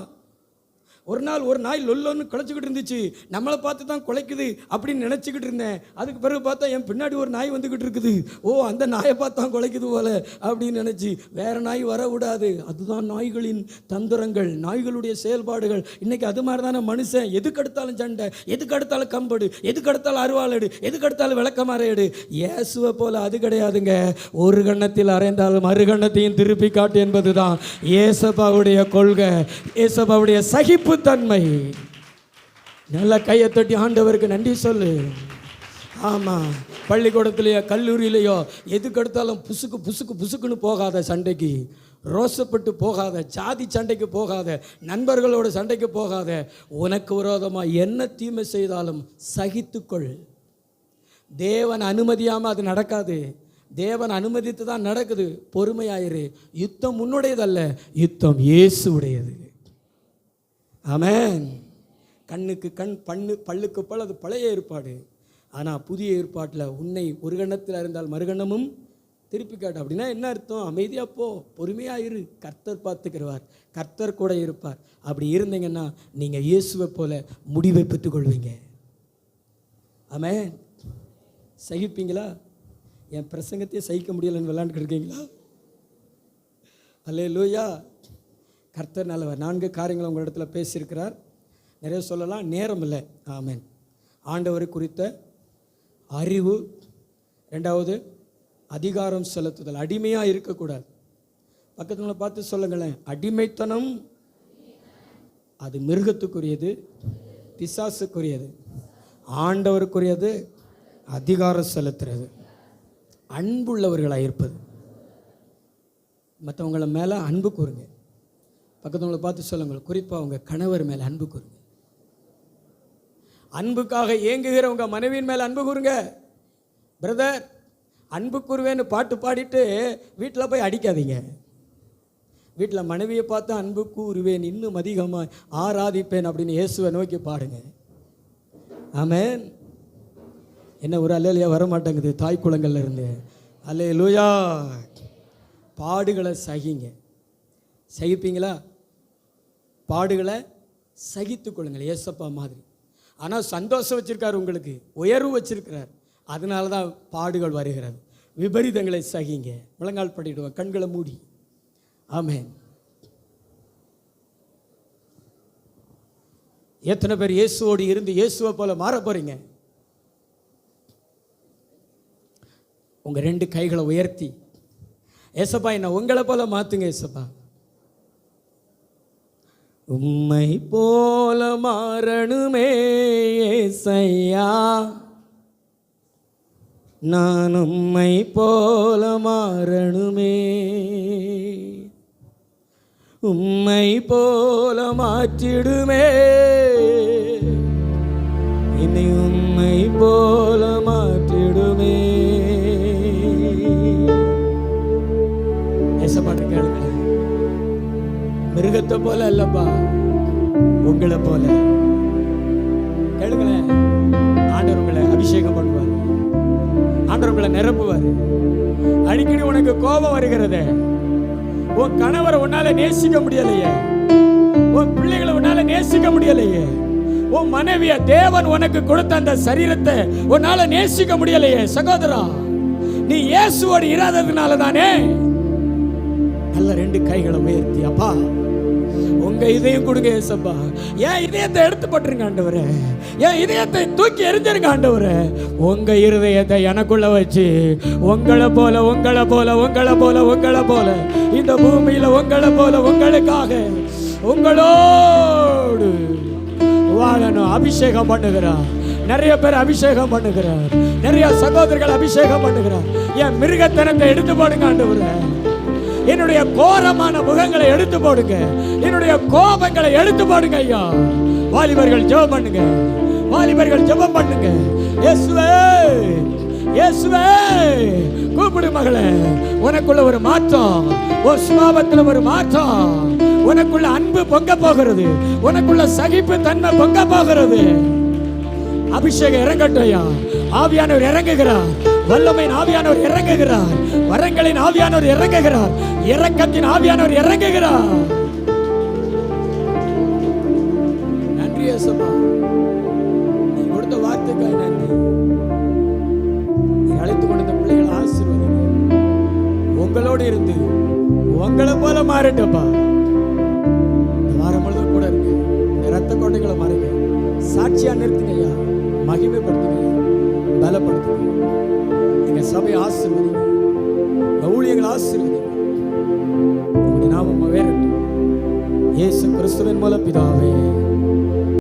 ஒரு நாள் ஒரு நாய் லொல்லொன்னு குலைச்சிக்கிட்டு இருந்துச்சு. நம்மளை பார்த்து தான் குலைக்குது அப்படின்னு நினச்சிக்கிட்டு இருந்தேன். அதுக்கு பிறகு பார்த்தா என் பின்னாடி ஒரு நாய் வந்துக்கிட்டு இருக்குது. ஓ, அந்த நாயை பார்த்து தான் குலைக்குது போல அப்படின்னு நினச்சி வேற நாய் வரக்கூடாது. அதுதான் நாய்களின் தந்திரங்கள், நாய்களுடைய செயல்பாடுகள். இன்னைக்கு அது மாதிரி தானே மனுஷன். எதுக்கெடுத்தாலும் சண்டை, எதுக்கெடுத்தாலும் கம்படு, எதுக்கெடுத்தாலும் அருவாளடு, எதுக்கெடுத்தாலும் விளக்கமாறையடு. இயேசுவை போல அது கிடையாதுங்க. ஒரு கண்ணத்தில் அறைந்தாலும் மறு கண்ணத்தையும் திருப்பி காட்டு என்பதுதான் ஏசப்பாவுடைய கொள்கை, ஏசப்பாவுடைய சகிப்பு தன்மை. நல்ல கையை தட்டி ஆண்டவருக்கு நன்றி சொல்லு. ஆமாம், பள்ளிக்கூடத்துலையோ கல்லூரியிலையோ எதுக்கெடுத்தாலும் புசுக்கு புசுக்கு புசுக்குன்னு போகாத சண்டைக்கு, ரோசப்பட்டு போகாத, ஜாதி சண்டைக்கு போகாத, நண்பர்களோட சண்டைக்கு போகாத. உனக்கு விரோதமாக என்ன தீமை செய்தாலும் சகித்துக்கொள். தேவன் அனுமதியாமல் அது நடக்காது. தேவன் அனுமதித்து தான் நடக்குது. பொறுமையாயிரு. யுத்தம் உன்னுடையதல்ல, யுத்தம் இயேசுடையது. ஆமென். கண்ணுக்கு கண், பல்லுக்கு பல், அது பழைய ஏற்பாடு. ஆனால் புதிய ஏற்பாட்டில் உன்னை ஒரு கண்ணத்தில் இருந்தால் மறுகண்ணமும் திருப்பி காட்டு. அப்படின்னா என்ன அர்த்தம்? அமைதியாக போ, பொறுமையாக இரு, கர்த்தர் பார்த்துக்கிறவார், கர்த்தர் கூட இருப்பார். அப்படி இருந்தீங்கன்னா நீங்கள் இயேசுவை போல முடிவை பெற்றுக்கொள்வீங்க. ஆமென். சகிப்பீங்களா? என் பிரசங்கத்தையே சகிக்க முடியலைன்னு விளையாண்டுட்டு இருக்கீங்களா? அல்லேலூயா. கர்த்தர் நல்லவர். 4 காரியங்களை உங்கள் இடத்துல பேசியிருக்கிறார். நிறைய சொல்லலாம், நேரம் இல்லை. ஆமென். ஆண்டவரை குறித்த அறிவு. 2வது அதிகாரம் செலுத்துதல். அடிமையாக இருக்கக்கூடாது. பக்கத்தில் பார்த்து சொல்லுங்களேன், அடிமைத்தனம் அது மிருகத்துக்குரியது, பிசாசுக்குரியது. ஆண்டவருக்குரியது அதிகாரம் செலுத்துறது, அன்புள்ளவர்களாக இருப்பது. மற்றவங்கள மேலே அன்பு கூறுங்க. பக்கத்தவங்களை பார்த்து சொல்லுங்கள், குறிப்பாக உங்கள் கணவர் மேலே அன்பு கூறுங்க. அன்புக்காக ஏங்குகிற உங்கள் மனைவியின் மேலே அன்பு கூறுங்க. பிரதர், அன்பு கூறுவேன்னு பாட்டு பாடிட்டு வீட்டில் போய் அடிக்காதீங்க. வீட்டில் மனைவியை பார்த்து அன்பு கூறுவேன், இன்னும் அதிகமாக ஆராதிப்பேன் அப்படின்னு இயேசுவை நோக்கி பாடுங்க. ஆமென். என்ன ஒரு அல்லேலூயா வர மாட்டேங்குது தாய் குளங்கள்ல இருந்து. அல்லேலூயா. பாடுகளை சகிங்க. சகிப்பீங்களா? பாடுகளை சகித்து கொள்ளுங்கள், ஏசப்பா மாதிரி. ஆனால் சந்தோஷம் வச்சிருக்காரு, உங்களுக்கு உயர்வு வச்சிருக்கிறார். அதனால தான் பாடுகள் வருகிறது. விபரீதங்களை சகிங்க. முழங்கால் படிடுவோம், கண்களை மூடி. ஆமென். எத்தனை பேர் இயேசுவோடு இருந்து இயேசுவை போல மாற போறீங்க? உங்க 2 கைகளை உயர்த்தி, ஏசப்பா என்ன உங்களை போல மாத்துங்க. ஏசப்பா, உம்மை போல மாறணுமே ஏசையா, நான் உம்மை போல மாறணுமே, உம்மை போல மாற்றிடுமே, என்னை உம்மை போல மாற்றிடுமே. ஏசப்பாட்டு கேளுங்க. மிருகத்தை போல அல்லப்பா, உங்களை போல. கேளுங்களேன், ஆண்டவர் உங்களை அபிஷேகம் பண்ணுவார், ஆண்டவர் உங்களை நிரப்புவார். அடிக்கடி உனக்கு கோபம் வருகிறது. உன் கணவரை உன்னால நேசிக்க முடியலையே, உன் பிள்ளைகளை உன்னால நேசிக்க முடியலையே, உன் மனைவிய தேவன் உனக்கு கொடுத்த அந்த சரீரத்தை உன்னால நேசிக்க முடியலையே. சகோதரா, நீ இயேசுவோடு இராததுனால தானே. நல்ல 2 கைகளை உயர்த்தி, அப்பா உங்க இதயம் கொடுங்க ஏசப்பா. என் இதயத்தை எடுத்து போட்டுருங்க ஆண்டவரே, என் இதயத்தை தூக்கி எறிஞ்சிருங்க ஆண்டவரே. உங்க இருதயத்தை எனக்குள்ள வச்சு உங்களை போல உங்களை போல உங்களை போல உங்களை போல இந்த பூமியில உங்களை போல உங்களுக்காக உங்களோடு வாழணும். அபிஷேகம் பண்ணுகிறார். நிறைய பேர் அபிஷேகம் பண்ணுகிறார், நிறைய சகோதரர்கள் அபிஷேகம் பண்ணுகிறார். என் மிருகத்தனத்தை எடுத்து போடுங்க ஆண்டவரே. என்னுடைய கோரமான முகங்களை எடுத்து போடுங்க, என்னுடைய கோபங்களை எடுத்து போடுங்க ஐயா. வாலிபர்கள் ஜெபம் பண்ணுங்க, வாலிபர்கள் ஜெபம் பண்ணுங்க. இயேசுவே, இயேசுவே கூப்பிடு மகளே. உனக்குள்ள ஒரு மாற்றம், ஒரு சுபாவத்தில் ஒரு மாற்றம். உனக்குள்ள அன்பு பொங்க போகிறது, உனக்குள்ள சகிப்பு தன்மை பொங்க போகிறது. அபிஷேகம் இறங்கட்டும் ஐயா. ஆவியானவர் இறங்குகிறார், வல்லமையின் ஆவியானவர் இறங்குகிறார், வரங்களின் ஆவியானவர் உங்களை போல மாறட்டப்பா. இந்த வாரம் முழுவதும் கூட இருக்கு. இந்த ரத்த கோட்டைகளை மாறுங்க, சாட்சியா நிறுத்துங்க ஐயா, மகிமைப்படுத்துங்க, பலப்படுத்துங்க. எங்க சபையை ஆசீர்வதிங்க, எங்க ஊழியங்களை ஆசீர்வதிங்க. உங்களுடைய நாமம் வேறட்டும். இயேசு கிறிஸ்துவின் மூலம் பிதாவே.